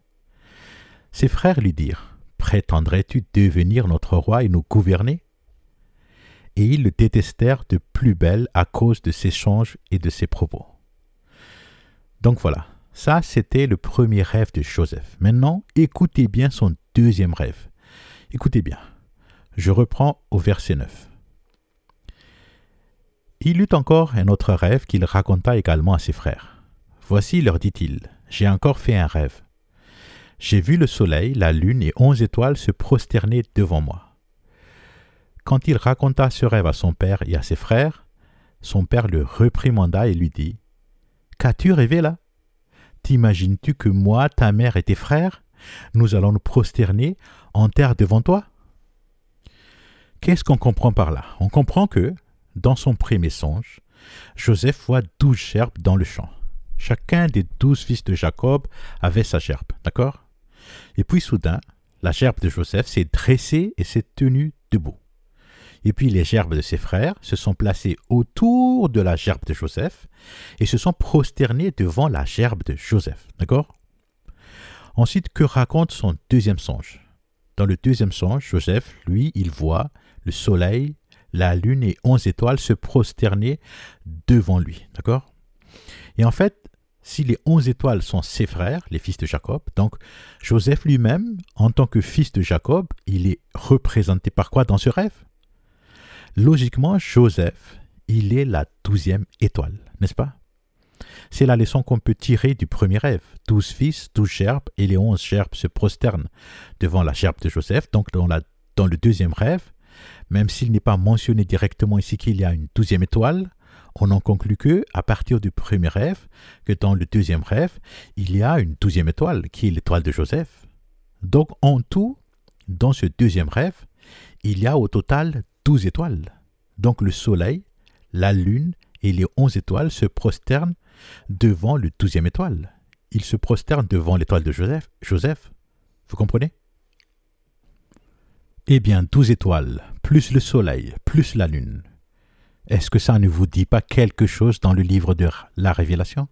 Ses frères lui dirent, « Prétendrais-tu devenir notre roi et nous gouverner ?» Et ils le détestèrent de plus belle à cause de ses songes et de ses propos. Donc voilà, ça c'était le premier rêve de Joseph. Maintenant, écoutez bien son deuxième rêve. Écoutez bien, je reprends au verset 9. Il eut encore un autre rêve qu'il raconta également à ses frères. Voici, leur dit-il, j'ai encore fait un rêve. J'ai vu le soleil, la lune et 11 étoiles se prosterner devant moi. Quand il raconta ce rêve à son père et à ses frères, son père le réprimanda et lui dit, « Qu'as-tu rêvé là? T'imagines-tu que moi, ta mère et tes frères, nous allons nous prosterner en terre devant toi? » Qu'est-ce qu'on comprend par là? On comprend que, dans son premier songe, Joseph voit 12 gerbes dans le champ. Chacun des 12 fils de Jacob avait sa gerbe, d'accord? Et puis soudain, la gerbe de Joseph s'est dressée et s'est tenue debout. Et puis les gerbes de ses frères se sont placées autour de la gerbe de Joseph et se sont prosternés devant la gerbe de Joseph, d'accord? Ensuite, que raconte son deuxième songe? Dans le deuxième songe, Joseph, lui, il voit le soleil, la lune et 11 étoiles se prosterner devant lui, d'accord? Et en fait, si les 11 étoiles sont ses frères, les fils de Jacob, donc Joseph lui-même, en tant que fils de Jacob, il est représenté par quoi dans ce rêve? Logiquement, Joseph, il est la 12e étoile, n'est-ce pas? C'est la leçon qu'on peut tirer du premier rêve. 12 fils, 12 gerbes, et les 11 gerbes se prosternent devant la gerbe de Joseph. Donc dans le deuxième rêve, même s'il n'est pas mentionné directement ici qu'il y a une 12e étoile, on en conclut que, à partir du premier rêve, que dans le deuxième rêve, il y a une 12e étoile, qui est l'étoile de Joseph. Donc en tout, dans ce deuxième rêve, il y a au total 12 étoiles. Donc le soleil, la lune et les 11 étoiles se prosternent devant le 12e étoile. Ils se prosternent devant l'étoile de Joseph. Vous comprenez? Eh bien, 12 étoiles, plus le soleil, plus la lune. Est-ce que ça ne vous dit pas quelque chose dans le livre de la Révélation?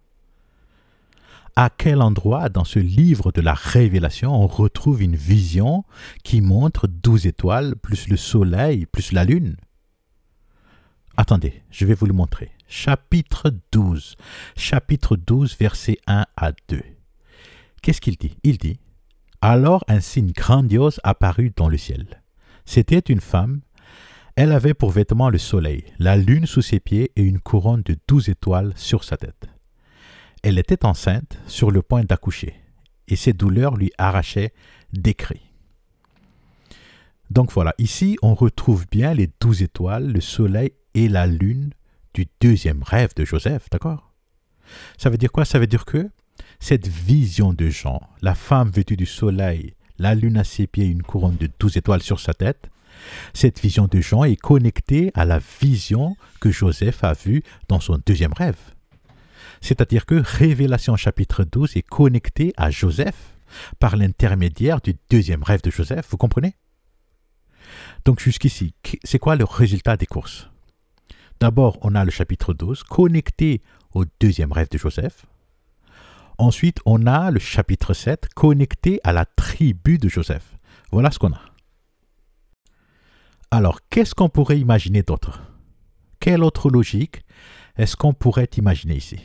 À quel endroit dans ce livre de la Révélation on retrouve une vision qui montre 12 étoiles, plus le soleil, plus la lune? Attendez, je vais vous le montrer. chapitre 12. Chapitre 12, versets 1 à 2. Qu'est-ce qu'il dit? Il dit « Alors un signe grandiose apparut dans le ciel. C'était une femme. Elle avait pour vêtement le soleil, la lune sous ses pieds et une couronne de 12 étoiles sur sa tête. Elle était enceinte, sur le point d'accoucher, et ses douleurs lui arrachaient des cris. » Donc voilà, ici on retrouve bien les 12 étoiles, le soleil et la lune du deuxième rêve de Joseph, d'accord? Ça veut dire quoi? Ça veut dire que cette vision de Jean, la femme vêtue du soleil, la lune à ses pieds, une couronne de 12 étoiles sur sa tête, cette vision de Jean est connectée à la vision que Joseph a vue dans son deuxième rêve. C'est-à-dire que Révélation chapitre 12 est connecté à Joseph par l'intermédiaire du deuxième rêve de Joseph, vous comprenez? Donc jusqu'ici, c'est quoi le résultat des courses? D'abord, on a le chapitre 12 connecté au deuxième rêve de Joseph. Ensuite, on a le chapitre 7 connecté à la tribu de Joseph. Voilà ce qu'on a. Alors, qu'est-ce qu'on pourrait imaginer d'autre? Quelle autre logique est-ce qu'on pourrait imaginer ici?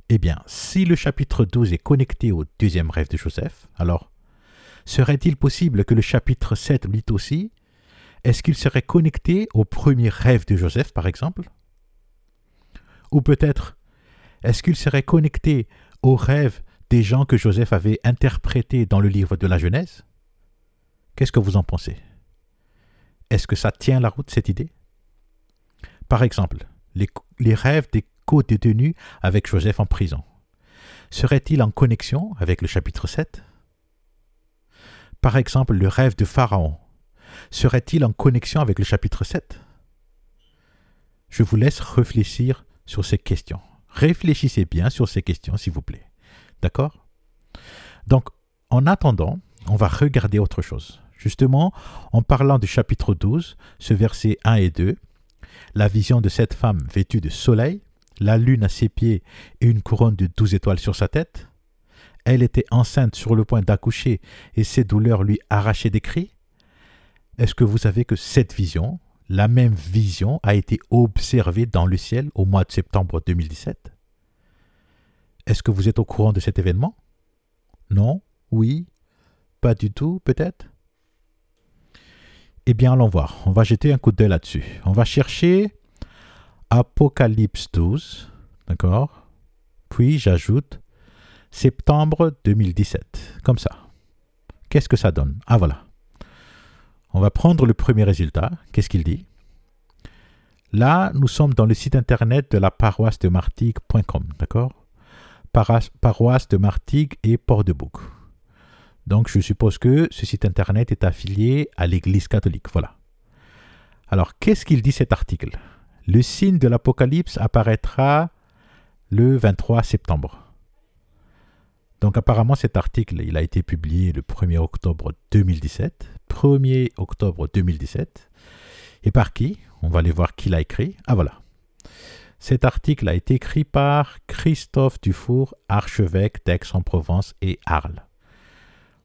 Eh bien, si le chapitre 12 est connecté au deuxième rêve de Joseph, alors, serait-il possible que le chapitre 7, lui aussi, est-ce qu'il serait connecté au premier rêve de Joseph, par exemple? Ou peut-être, est-ce qu'il serait connecté au rêve des gens que Joseph avait interprétés dans le livre de la Genèse? Qu'est-ce que vous en pensez? Est-ce que ça tient la route, cette idée? Par exemple, les rêves des co-détenus avec Joseph en prison, seraient-ils en connexion avec le chapitre 7? Par exemple, le rêve de Pharaon, serait-il en connexion avec le chapitre 7? Je vous laisse réfléchir sur ces questions. Réfléchissez bien sur ces questions, s'il vous plaît. D'accord? Donc, en attendant, on va regarder autre chose. Justement, en parlant du chapitre 12, ce verset 1 et 2, la vision de cette femme vêtue de soleil, la lune à ses pieds et une couronne de 12 étoiles sur sa tête. Elle était enceinte sur le point d'accoucher et ses douleurs lui arrachaient des cris. Est-ce que vous savez que cette vision, la même vision, a été observée dans le ciel au mois de septembre 2017? Est-ce que vous êtes au courant de cet événement? Non? Oui? Pas du tout, peut-être? Eh bien, allons voir. On va jeter un coup d'œil là-dessus. On va chercher Apocalypse 12, d'accord? Puis j'ajoute septembre 2017, comme ça. Qu'est-ce que ça donne? Ah, voilà. On va prendre le premier résultat. Qu'est-ce qu'il dit? Là, nous sommes dans le site internet de la paroisse de Martigues.com, d'accord? Paroisse de Martigues et Port-de-Bouc. Donc, je suppose que ce site internet est affilié à l'Église catholique. Voilà. Alors, qu'est-ce qu'il dit cet article? Le signe de l'Apocalypse apparaîtra le 23 septembre. Donc, apparemment, cet article, il a été publié le 1er octobre 2017. 1er octobre 2017. Et par qui? On va aller voir qui l'a écrit. Ah, voilà. Cet article a été écrit par Christophe Dufour, archevêque d'Aix-en-Provence et Arles.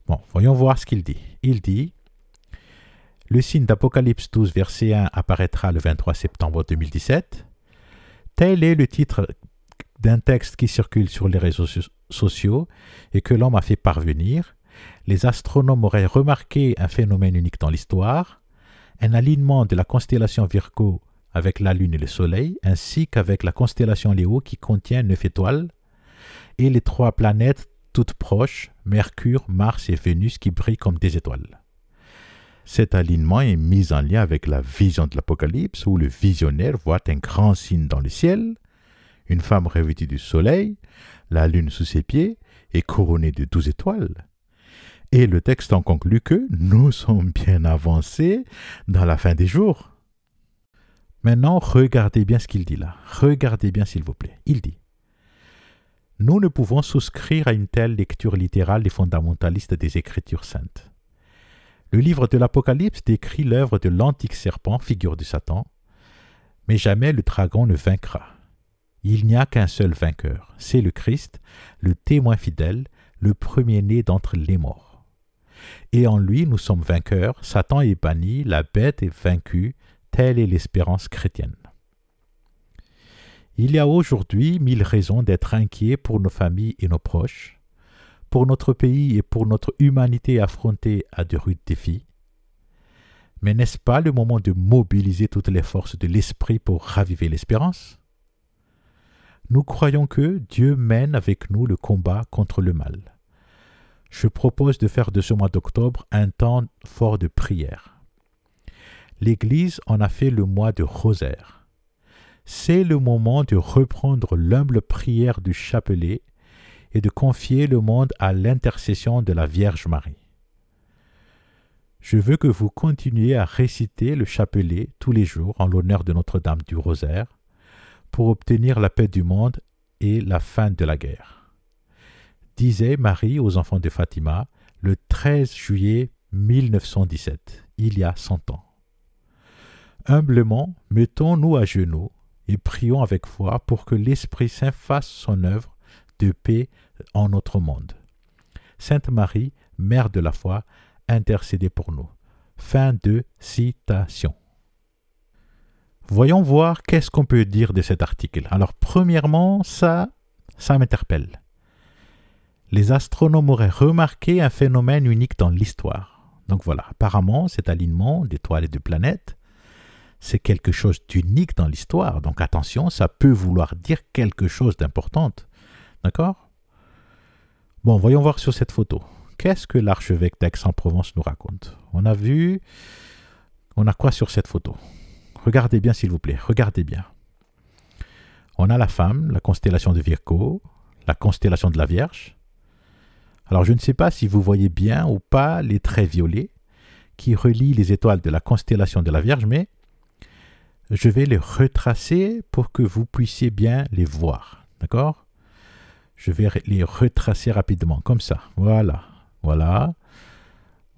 Bon, voyons voir ce qu'il dit. Il dit « Le signe d'Apocalypse 12, verset 1 apparaîtra le 23 septembre 2017. Tel est le titre d'un texte qui circule sur les réseaux sociaux et que l'homme a fait parvenir. Les astronomes auraient remarqué un phénomène unique dans l'histoire, un alignement de la constellation Virgo avec la Lune et le Soleil, ainsi qu'avec la constellation Léo qui contient 9 étoiles, et les 3 planètes toutes proches, Mercure, Mars et Vénus qui brillent comme des étoiles. Cet alignement est mis en lien avec la vision de l'Apocalypse où le visionnaire voit un grand signe dans le ciel, une femme revêtue du soleil, la lune sous ses pieds et couronnée de 12 étoiles. Et le texte en conclut que nous sommes bien avancés dans la fin des jours. Maintenant, regardez bien ce qu'il dit là. Regardez bien s'il vous plaît. Il dit « Nous ne pouvons souscrire à une telle lecture littérale des fondamentalistes des Écritures saintes. Le livre de l'Apocalypse décrit l'œuvre de l'antique serpent, figure de Satan, mais jamais le dragon ne vaincra. Il n'y a qu'un seul vainqueur, c'est le Christ, le témoin fidèle, le premier-né d'entre les morts. Et en lui nous sommes vainqueurs, Satan est banni, la bête est vaincue, telle est l'espérance chrétienne. » Il y a aujourd'hui 1000 raisons d'être inquiets pour nos familles et nos proches, pour notre pays et pour notre humanité affrontée à de rudes défis. Mais n'est-ce pas le moment de mobiliser toutes les forces de l'esprit pour raviver l'espérance? Nous croyons que Dieu mène avec nous le combat contre le mal. Je propose de faire de ce mois d'octobre un temps fort de prière. L'Église en a fait le mois de rosaire. C'est le moment de reprendre l'humble prière du chapelet et de confier le monde à l'intercession de la Vierge Marie. Je veux que vous continuiez à réciter le chapelet tous les jours en l'honneur de Notre-Dame du Rosaire pour obtenir la paix du monde et la fin de la guerre. Disait Marie aux enfants de Fatima le 13 juillet 1917, il y a 100 ans. Humblement, mettons-nous à genoux et prions avec foi pour que l'Esprit Saint fasse son œuvre de paix en notre monde. Sainte Marie, Mère de la foi, intercédez pour nous. Fin de citation. Voyons voir qu'est-ce qu'on peut dire de cet article. Alors, premièrement, ça m'interpelle. Les astronomes auraient remarqué un phénomène unique dans l'histoire. Donc voilà, apparemment, cet alignement d'étoiles et de planètes, c'est quelque chose d'unique dans l'histoire. Donc attention, ça peut vouloir dire quelque chose d'important. D'accord? Bon, voyons voir sur cette photo. Qu'est-ce que l'archevêque d'Aix-en-Provence nous raconte? On a quoi sur cette photo? Regardez bien s'il vous plaît, regardez bien. On a la femme, la constellation de Virgo, la constellation de la Vierge. Alors je ne sais pas si vous voyez bien ou pas les traits violets qui relient les étoiles de la constellation de la Vierge, mais je vais les retracer pour que vous puissiez bien les voir. D'accord? Je vais les retracer rapidement, comme ça. Voilà. Voilà,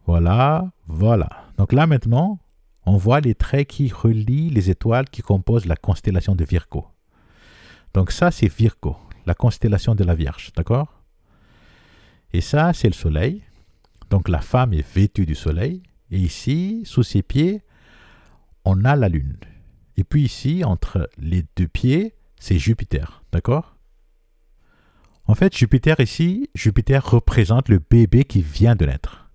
voilà, voilà. Donc là maintenant, on voit les traits qui relient les étoiles qui composent la constellation de Virgo. Donc ça, c'est Virgo, la constellation de la Vierge, d'accord? Et ça, c'est le soleil. Donc la femme est vêtue du soleil. Et ici, sous ses pieds, on a la lune. Et puis ici, entre les deux pieds, c'est Jupiter, d'accord? En fait, Jupiter représente le bébé qui vient de naître.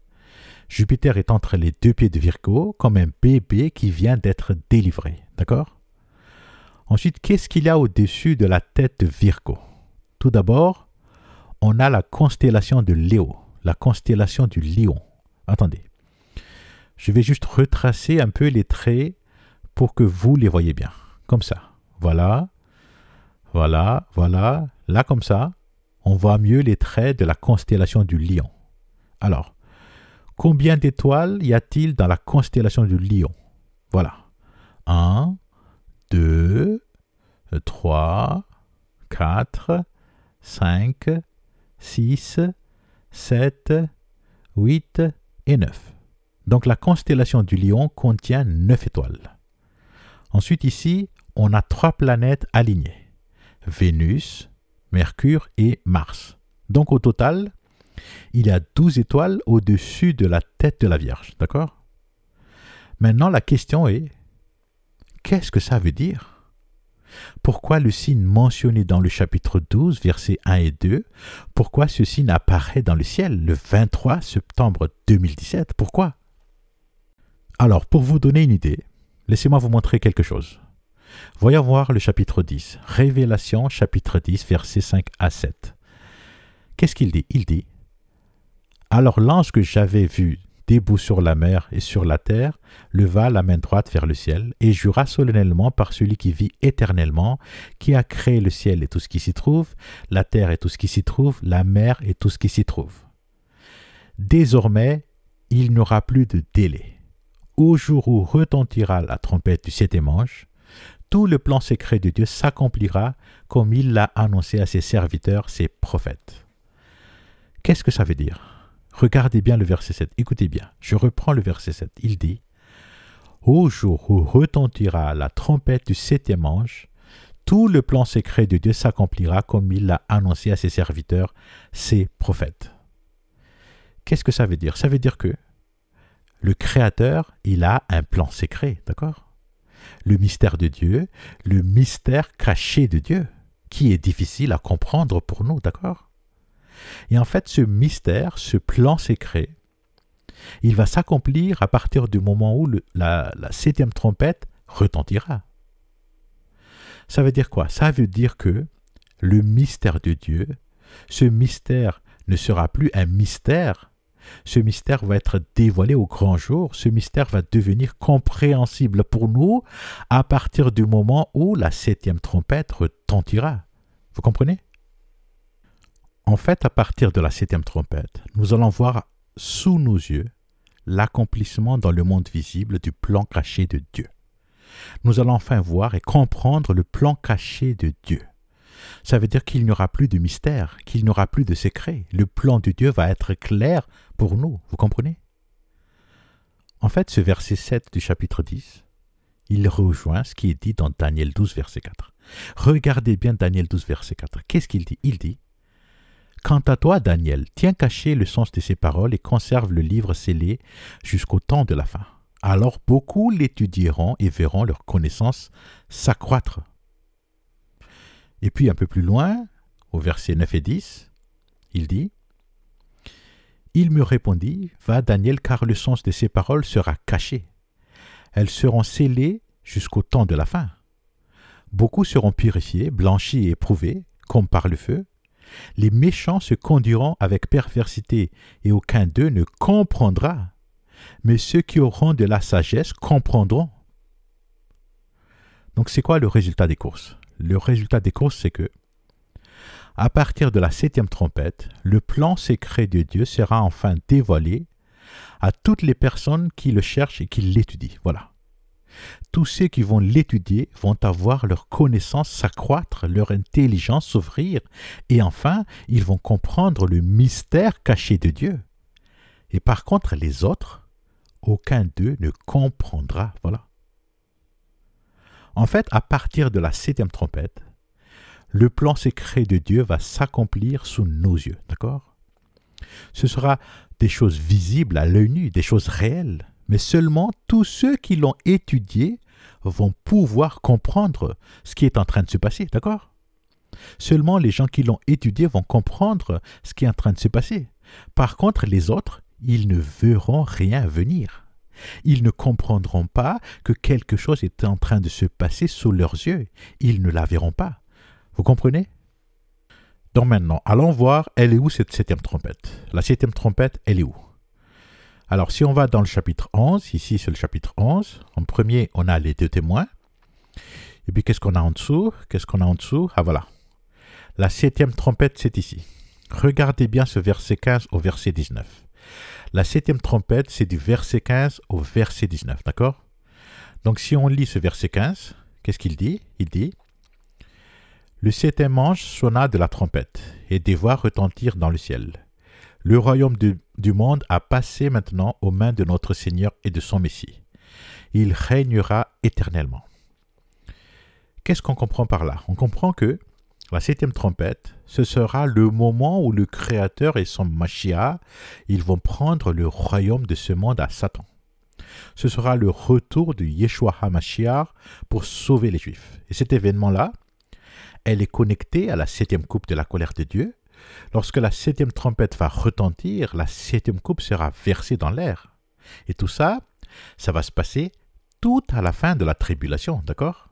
Jupiter est entre les deux pieds de Virgo, comme un bébé qui vient d'être délivré. D'accord? Ensuite, qu'est-ce qu'il y a au-dessus de la tête de Virgo? Tout d'abord, on a la constellation de Léo, la constellation du lion. Attendez, je vais juste retracer un peu les traits pour que vous les voyez bien. Comme ça. Voilà, voilà, voilà. Là, comme ça. On voit mieux les traits de la constellation du lion. Alors, combien d'étoiles y a-t-il dans la constellation du lion? Voilà. 1, 2, 3, 4, 5, 6, 7, 8 et 9. Donc la constellation du lion contient 9 étoiles. Ensuite ici, on a 3 planètes alignées. Vénus, Mercure et Mars. Donc au total, il y a 12 étoiles au-dessus de la tête de la Vierge. D'accord? Maintenant, la question est, qu'est-ce que ça veut dire? Pourquoi le signe mentionné dans le chapitre 12, versets 1 et 2, pourquoi ce signe apparaît dans le ciel le 23 septembre 2017? Pourquoi? Alors, pour vous donner une idée, laissez-moi vous montrer quelque chose. Voyons voir le chapitre 10. Révélation, chapitre 10, versets 5 à 7. Qu'est-ce qu'il dit? Il dit, « Alors l'ange que j'avais vu debout sur la mer et sur la terre leva la main droite vers le ciel et jura solennellement par celui qui vit éternellement, qui a créé le ciel et tout ce qui s'y trouve, la terre et tout ce qui s'y trouve, la mer et tout ce qui s'y trouve. Désormais, il n'y aura plus de délai. Au jour où retentira la trompette du septième ange, tout le plan secret de Dieu s'accomplira comme il l'a annoncé à ses serviteurs, ses prophètes. » Qu'est-ce que ça veut dire? Regardez bien le verset 7, écoutez bien, je reprends le verset 7, il dit « Au jour où retentira la trompette du septième ange, tout le plan secret de Dieu s'accomplira comme il l'a annoncé à ses serviteurs, ses prophètes. » Qu'est-ce que ça veut dire? Ça veut dire que le Créateur, il a un plan secret, d'accord? Le mystère de Dieu, le mystère caché de Dieu, qui est difficile à comprendre pour nous, d'accord? Et en fait, ce mystère, ce plan secret, il va s'accomplir à partir du moment où la septième trompette retentira. Ça veut dire quoi? Ça veut dire que le mystère de Dieu, ce mystère ne sera plus un mystère. Ce mystère va être dévoilé au grand jour. Ce mystère va devenir compréhensible pour nous à partir du moment où la septième trompette retentira. Vous comprenez? En fait, à partir de la septième trompette, nous allons voir sous nos yeux l'accomplissement dans le monde visible du plan caché de Dieu. Nous allons enfin voir et comprendre le plan caché de Dieu. Ça veut dire qu'il n'y aura plus de mystère, qu'il n'y aura plus de secret. Le plan de Dieu va être clair pour nous, vous comprenez? En fait, ce verset 7 du chapitre 10, il rejoint ce qui est dit dans Daniel 12, verset 4. Regardez bien Daniel 12, verset 4. Qu'est-ce qu'il dit? Il dit: quant à toi, Daniel, tiens caché le sens de ces paroles et conserve le livre scellé jusqu'au temps de la fin. Alors beaucoup l'étudieront et verront leur connaissance s'accroître. Et puis un peu plus loin, au verset 9 et 10, il dit: il me répondit: va Daniel, car le sens de ces paroles sera caché. Elles seront scellées jusqu'au temps de la fin. Beaucoup seront purifiés, blanchis et éprouvés, comme par le feu. Les méchants se conduiront avec perversité, et aucun d'eux ne comprendra. Mais ceux qui auront de la sagesse comprendront. Donc c'est quoi le résultat des courses? Le résultat des courses, c'est que, à partir de la septième trompette, le plan secret de Dieu sera enfin dévoilé à toutes les personnes qui le cherchent et qui l'étudient. Voilà. Tous ceux qui vont l'étudier vont avoir leur connaissance s'accroître, leur intelligence s'ouvrir, et enfin, ils vont comprendre le mystère caché de Dieu. Et par contre, les autres, aucun d'eux ne comprendra. Voilà. En fait, à partir de la septième trompette, le plan secret de Dieu va s'accomplir sous nos yeux, d'accord? Ce sera des choses visibles à l'œil nu, des choses réelles, mais seulement tous ceux qui l'ont étudié vont pouvoir comprendre ce qui est en train de se passer, d'accord? Seulement les gens qui l'ont étudié vont comprendre ce qui est en train de se passer. Par contre, les autres, ils ne verront rien venir. Ils ne comprendront pas que quelque chose est en train de se passer sous leurs yeux. Ils ne la verront pas. Vous comprenez? Donc maintenant, allons voir, elle est où cette septième trompette? La septième trompette, elle est où? Alors, si on va dans le chapitre 11, ici c'est le chapitre 11, en premier, on a les deux témoins. Et puis, qu'est-ce qu'on a en dessous? Ah, voilà. La septième trompette, c'est ici. Regardez bien ce verset 15 au verset 19. La septième trompette, c'est du verset 15 au verset 19, d'accord? Donc, si on lit ce verset 15, qu'est-ce qu'il dit? Il dit: le septième ange sonna de la trompette, et des voix retentirent dans le ciel. Le royaume du monde a passé maintenant aux mains de notre Seigneur et de son Messie. Il régnera éternellement. Qu'est-ce qu'on comprend par là? On comprend que la septième trompette, ce sera le moment où le Créateur et son Mashiach, ils vont prendre le royaume de ce monde à Satan. Ce sera le retour de Yeshua HaMashiach pour sauver les Juifs. Et cet événement-là, elle est connectée à la septième coupe de la colère de Dieu. Lorsque la septième trompette va retentir, la septième coupe sera versée dans l'air. Et tout ça, ça va se passer tout à la fin de la tribulation, d'accord?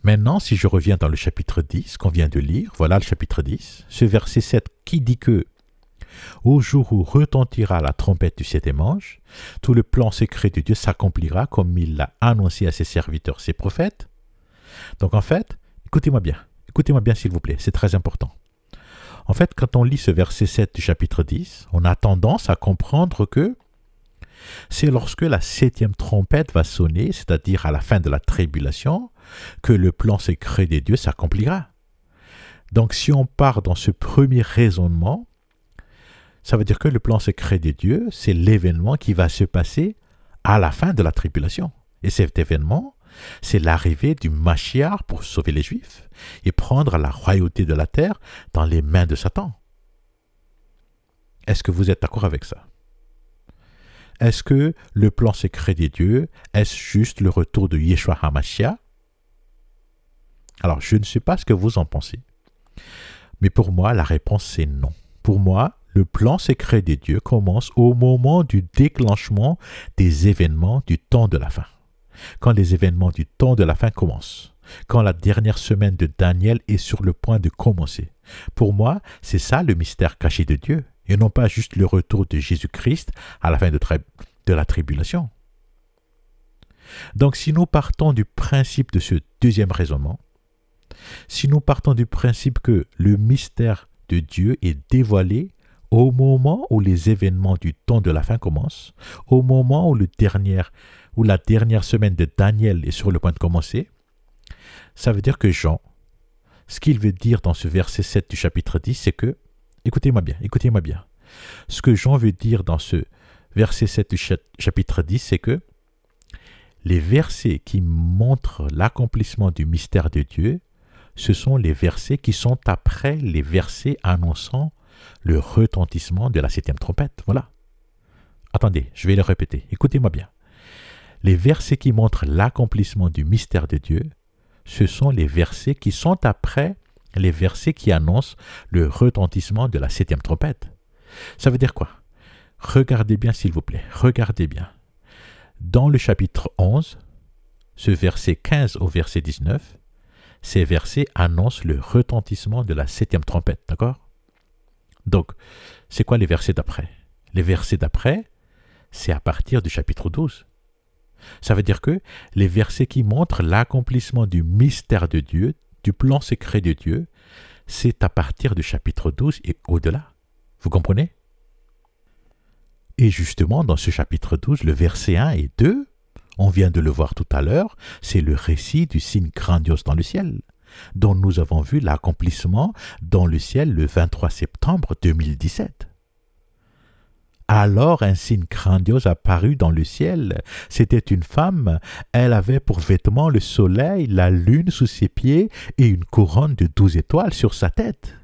Maintenant, si je reviens dans le chapitre 10 qu'on vient de lire, voilà le chapitre 10, ce verset 7 qui dit que au jour où retentira la trompette du septième ange, tout le plan secret de Dieu s'accomplira comme il l'a annoncé à ses serviteurs, ses prophètes. Donc en fait, écoutez-moi bien s'il vous plaît, c'est très important. En fait, quand on lit ce verset 7 du chapitre 10, on a tendance à comprendre que c'est lorsque la septième trompette va sonner, c'est-à-dire à la fin de la tribulation, que le plan secret des dieux s'accomplira. Donc si on part dans ce premier raisonnement, ça veut dire que le plan secret des dieux, c'est l'événement qui va se passer à la fin de la tribulation. Et cet événement, c'est l'arrivée du Mashiach pour sauver les Juifs et prendre la royauté de la terre dans les mains de Satan. Est-ce que vous êtes d'accord avec ça? Est-ce que le plan secret des dieux, est-ce juste le retour de Yeshua HaMashiach? Alors, je ne sais pas ce que vous en pensez. Mais pour moi, la réponse c'est non. Pour moi, le plan secret des dieux commence au moment du déclenchement des événements du temps de la fin. Quand les événements du temps de la fin commencent. Quand la dernière semaine de Daniel est sur le point de commencer. Pour moi, c'est ça le mystère caché de Dieu, et non pas juste le retour de Jésus-Christ à la fin de la tribulation. Donc si nous partons du principe de ce deuxième raisonnement, si nous partons du principe que le mystère de Dieu est dévoilé au moment où les événements du temps de la fin commencent, au moment où la dernière semaine de Daniel est sur le point de commencer, ça veut dire que Jean, ce qu'il veut dire dans ce verset 7 du chapitre 10, c'est que, écoutez-moi bien, ce que Jean veut dire dans ce verset 7 du chapitre 10, c'est que les versets qui montrent l'accomplissement du mystère de Dieu, ce sont les versets qui sont après les versets annonçant le retentissement de la 7e trompette. Voilà. Attendez, je vais le répéter. Écoutez-moi bien. Les versets qui montrent l'accomplissement du mystère de Dieu, ce sont les versets qui sont après les versets qui annoncent le retentissement de la 7e trompette. Ça veut dire quoi? Regardez bien s'il vous plaît, regardez bien. Dans le chapitre 11, ce verset 15 au verset 19, ces versets annoncent le retentissement de la 7e trompette, d'accord? Donc, c'est quoi les versets d'après? Les versets d'après, c'est à partir du chapitre 12. Ça veut dire que les versets qui montrent l'accomplissement du mystère de Dieu, du plan secret de Dieu, c'est à partir du chapitre 12 et au-delà. Vous comprenez? Et justement, dans ce chapitre 12, le verset 1 et 2, on vient de le voir tout à l'heure, c'est le récit du signe grandiose dans le ciel, dont nous avons vu l'accomplissement dans le ciel le 23 septembre 2017. Alors un signe grandiose apparut dans le ciel. C'était une femme. Elle avait pour vêtement le soleil, la lune sous ses pieds et une couronne de 12 étoiles sur sa tête.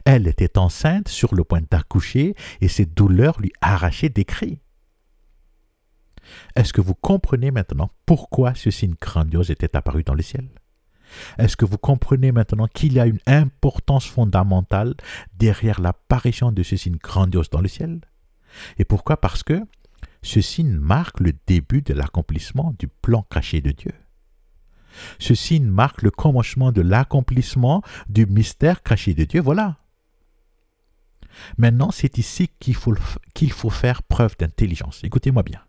Elle était enceinte sur le point d'accoucher et ses douleurs lui arrachaient des cris. Est-ce que vous comprenez maintenant pourquoi ce signe grandiose était apparu dans le ciel? Est-ce que vous comprenez maintenant qu'il y a une importance fondamentale derrière l'apparition de ce signe grandiose dans le ciel? Et pourquoi? Parce que ce signe marque le début de l'accomplissement du plan caché de Dieu. Ce signe marque le commencement de l'accomplissement du mystère caché de Dieu. Voilà. Maintenant, c'est ici qu'il faut faire preuve d'intelligence. Écoutez-moi bien.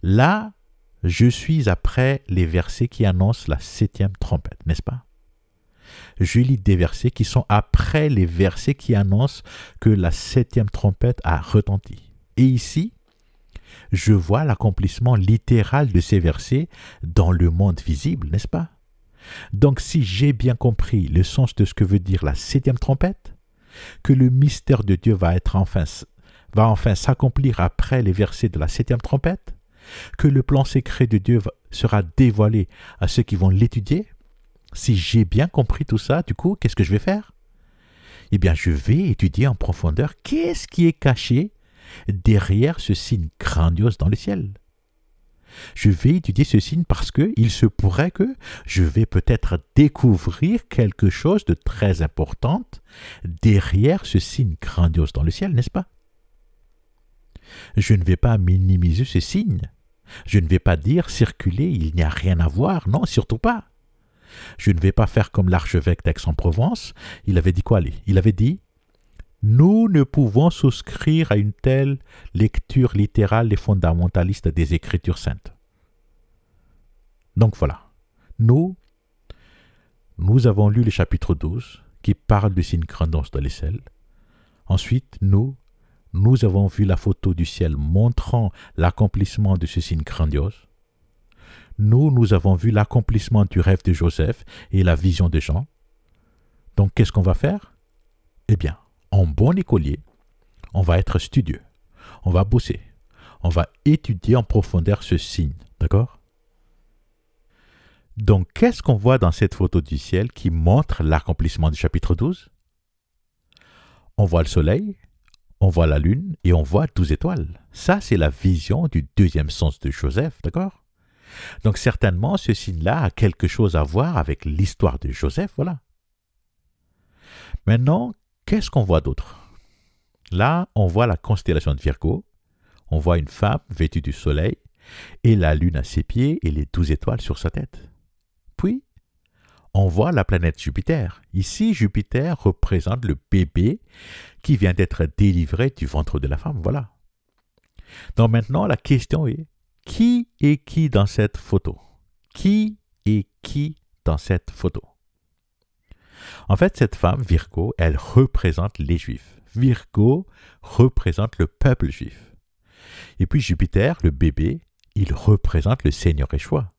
Là, je suis après les versets qui annoncent la 7e trompette, n'est-ce pas? Je lis des versets qui sont après les versets qui annoncent que la 7e trompette a retenti. Et ici, je vois l'accomplissement littéral de ces versets dans le monde visible, n'est-ce pas? Donc si j'ai bien compris le sens de ce que veut dire la 7e trompette, que le mystère de Dieu va enfin s'accomplir après les versets de la 7e trompette, que le plan secret de Dieu sera dévoilé à ceux qui vont l'étudier, si j'ai bien compris tout ça, du coup, qu'est-ce que je vais faire? Eh bien, je vais étudier en profondeur qu'est-ce qui est caché derrière ce signe grandiose dans le ciel. Je vais étudier ce signe parce qu'il se pourrait que je vais peut-être découvrir quelque chose de très important derrière ce signe grandiose dans le ciel, n'est-ce pas? Je ne vais pas minimiser ce signe. Je ne vais pas dire circuler, il n'y a rien à voir. Non, surtout pas. Je ne vais pas faire comme l'archevêque d'Aix-en-Provence. Il avait dit quoi, lui? Il avait dit « Nous ne pouvons souscrire à une telle lecture littérale et fondamentaliste des Écritures saintes. » Donc voilà. Nous avons lu le chapitre 12 qui parle du signe grandiose dans le ciel. Ensuite, nous avons vu la photo du ciel montrant l'accomplissement de ce signe grandiose. Nous avons vu l'accomplissement du rêve de Joseph et la vision de Jean. Donc, qu'est-ce qu'on va faire? Eh bien, en bon écolier, on va être studieux. On va bosser. On va étudier en profondeur ce signe. D'accord? Donc, qu'est-ce qu'on voit dans cette photo du ciel qui montre l'accomplissement du chapitre 12? On voit le soleil, on voit la lune et on voit 12 étoiles. Ça, c'est la vision du deuxième sens de Joseph, d'accord? Donc certainement, ce signe-là a quelque chose à voir avec l'histoire de Joseph, voilà. Maintenant, qu'est-ce qu'on voit d'autre? Là, on voit la constellation de Virgo, on voit une femme vêtue du soleil, et la lune à ses pieds et les 12 étoiles sur sa tête. Puis, on voit la planète Jupiter. Ici, Jupiter représente le bébé qui vient d'être délivré du ventre de la femme, voilà. Donc maintenant, la question est, qui est qui dans cette photo? Qui est qui dans cette photo? En fait, cette femme, Virgo, elle représente les Juifs. Virgo représente le peuple juif. Et puis Jupiter, le bébé, il représente le Seigneur Yeshua.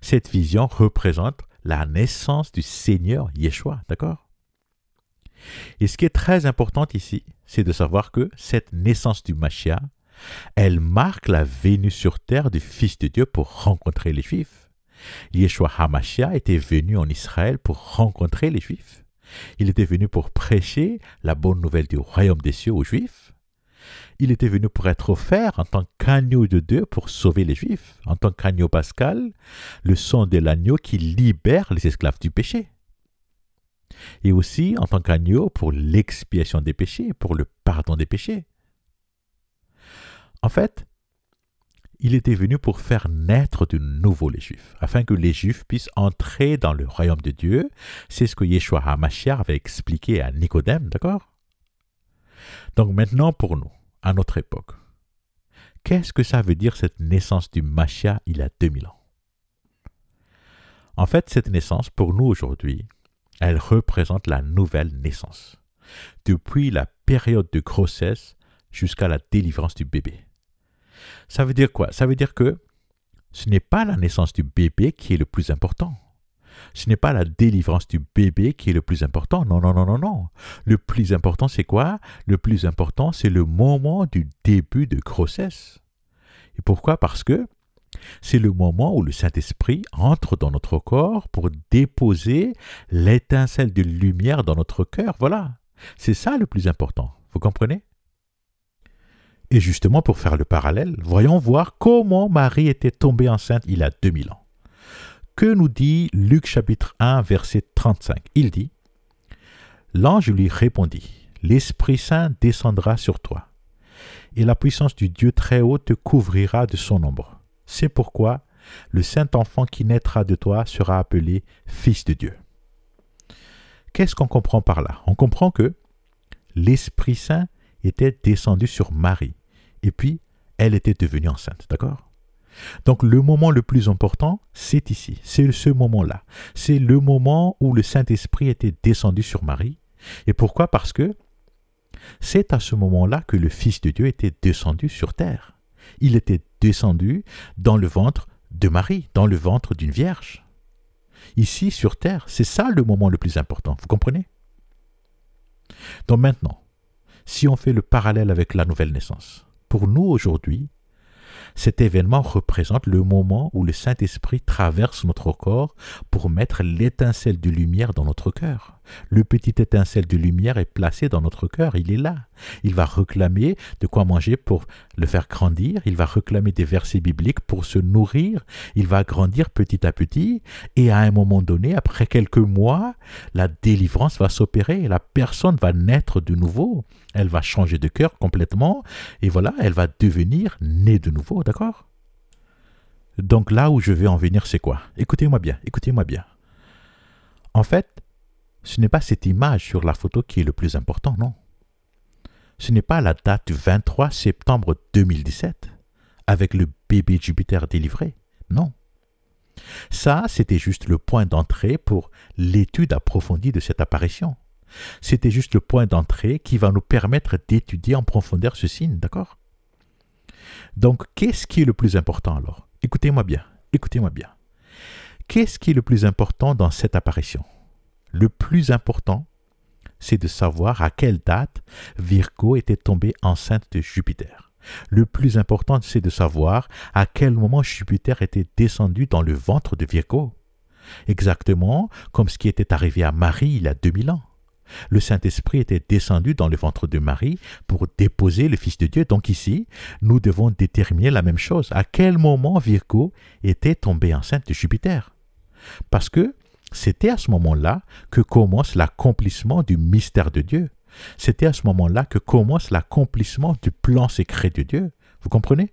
Cette vision représente la naissance du Seigneur Yeshua, d'accord? Et ce qui est très important ici, c'est de savoir que cette naissance du Mashiach, elle marque la venue sur terre du Fils de Dieu pour rencontrer les Juifs. Yeshua HaMashiach était venu en Israël pour rencontrer les Juifs. Il était venu pour prêcher la bonne nouvelle du royaume des cieux aux Juifs. Il était venu pour être offert en tant qu'agneau de Dieu pour sauver les Juifs, en tant qu'agneau pascal, le sang de l'agneau qui libère les esclaves du péché. Et aussi en tant qu'agneau pour l'expiation des péchés, pour le pardon des péchés. En fait, il était venu pour faire naître de nouveau les Juifs, afin que les Juifs puissent entrer dans le royaume de Dieu. C'est ce que Yeshua HaMashiach avait expliqué à Nicodème, d'accord? Donc maintenant pour nous, à notre époque, qu'est-ce que ça veut dire cette naissance du Mashiach il y a 2000 ans? En fait, cette naissance, pour nous aujourd'hui, elle représente la nouvelle naissance, depuis la période de grossesse jusqu'à la délivrance du bébé. Ça veut dire quoi? Ça veut dire que ce n'est pas la naissance du bébé qui est le plus important. Ce n'est pas la délivrance du bébé qui est le plus important. Non, non, non, non, non. Le plus important, c'est quoi? Le plus important, c'est le moment du début de grossesse. Et pourquoi? Parce que c'est le moment où le Saint-Esprit entre dans notre corps pour déposer l'étincelle de lumière dans notre cœur. Voilà. C'est ça le plus important. Vous comprenez? Et justement, pour faire le parallèle, voyons voir comment Marie était tombée enceinte il y a 2000 ans. Que nous dit Luc chapitre 1, verset 35? Il dit, « L'ange lui répondit, « L'Esprit Saint descendra sur toi, et la puissance du Dieu très haut te couvrira de son ombre. C'est pourquoi le Saint-Enfant qui naîtra de toi sera appelé Fils de Dieu. » Qu'est-ce qu'on comprend par là? On comprend que l'Esprit Saint était descendu sur Marie, et puis elle était devenue enceinte, d'accord? Donc le moment le plus important, c'est ici, c'est ce moment-là. C'est le moment où le Saint-Esprit était descendu sur Marie. Et pourquoi? Parce que c'est à ce moment-là que le Fils de Dieu était descendu sur terre. Il était descendu dans le ventre de Marie, dans le ventre d'une vierge. Ici, sur terre, c'est ça le moment le plus important, vous comprenez? Donc maintenant, si on fait le parallèle avec la nouvelle naissance, pour nous aujourd'hui, cet événement représente le moment où le Saint-Esprit traverse notre corps pour mettre l'étincelle de lumière dans notre cœur. Le petit étincelle de lumière est placé dans notre cœur, il est là. Il va réclamer de quoi manger pour le faire grandir, il va réclamer des versets bibliques pour se nourrir, il va grandir petit à petit et à un moment donné, après quelques mois, la délivrance va s'opérer, la personne va naître de nouveau, elle va changer de cœur complètement et voilà, elle va devenir née de nouveau, d'accord? Donc là où je veux en venir, c'est quoi? Écoutez-moi bien, écoutez-moi bien. En fait, ce n'est pas cette image sur la photo qui est le plus important, non. Ce n'est pas la date du 23 septembre 2017 avec le bébé Jupiter délivré, non. Ça, c'était juste le point d'entrée pour l'étude approfondie de cette apparition. C'était juste le point d'entrée qui va nous permettre d'étudier en profondeur ce signe, d'accord? Donc, qu'est-ce qui est le plus important alors? Écoutez-moi bien, écoutez-moi bien. Qu'est-ce qui est le plus important dans cette apparition? Le plus important, c'est de savoir à quelle date Virgo était tombée enceinte de Jupiter. Le plus important, c'est de savoir à quel moment Jupiter était descendu dans le ventre de Virgo. Exactement comme ce qui était arrivé à Marie il y a 2000 ans. Le Saint-Esprit était descendu dans le ventre de Marie pour déposer le Fils de Dieu. Donc ici, nous devons déterminer la même chose. À quel moment Virgo était tombée enceinte de Jupiter? Parce que c'était à ce moment-là que commence l'accomplissement du mystère de Dieu. C'était à ce moment-là que commence l'accomplissement du plan secret de Dieu. Vous comprenez?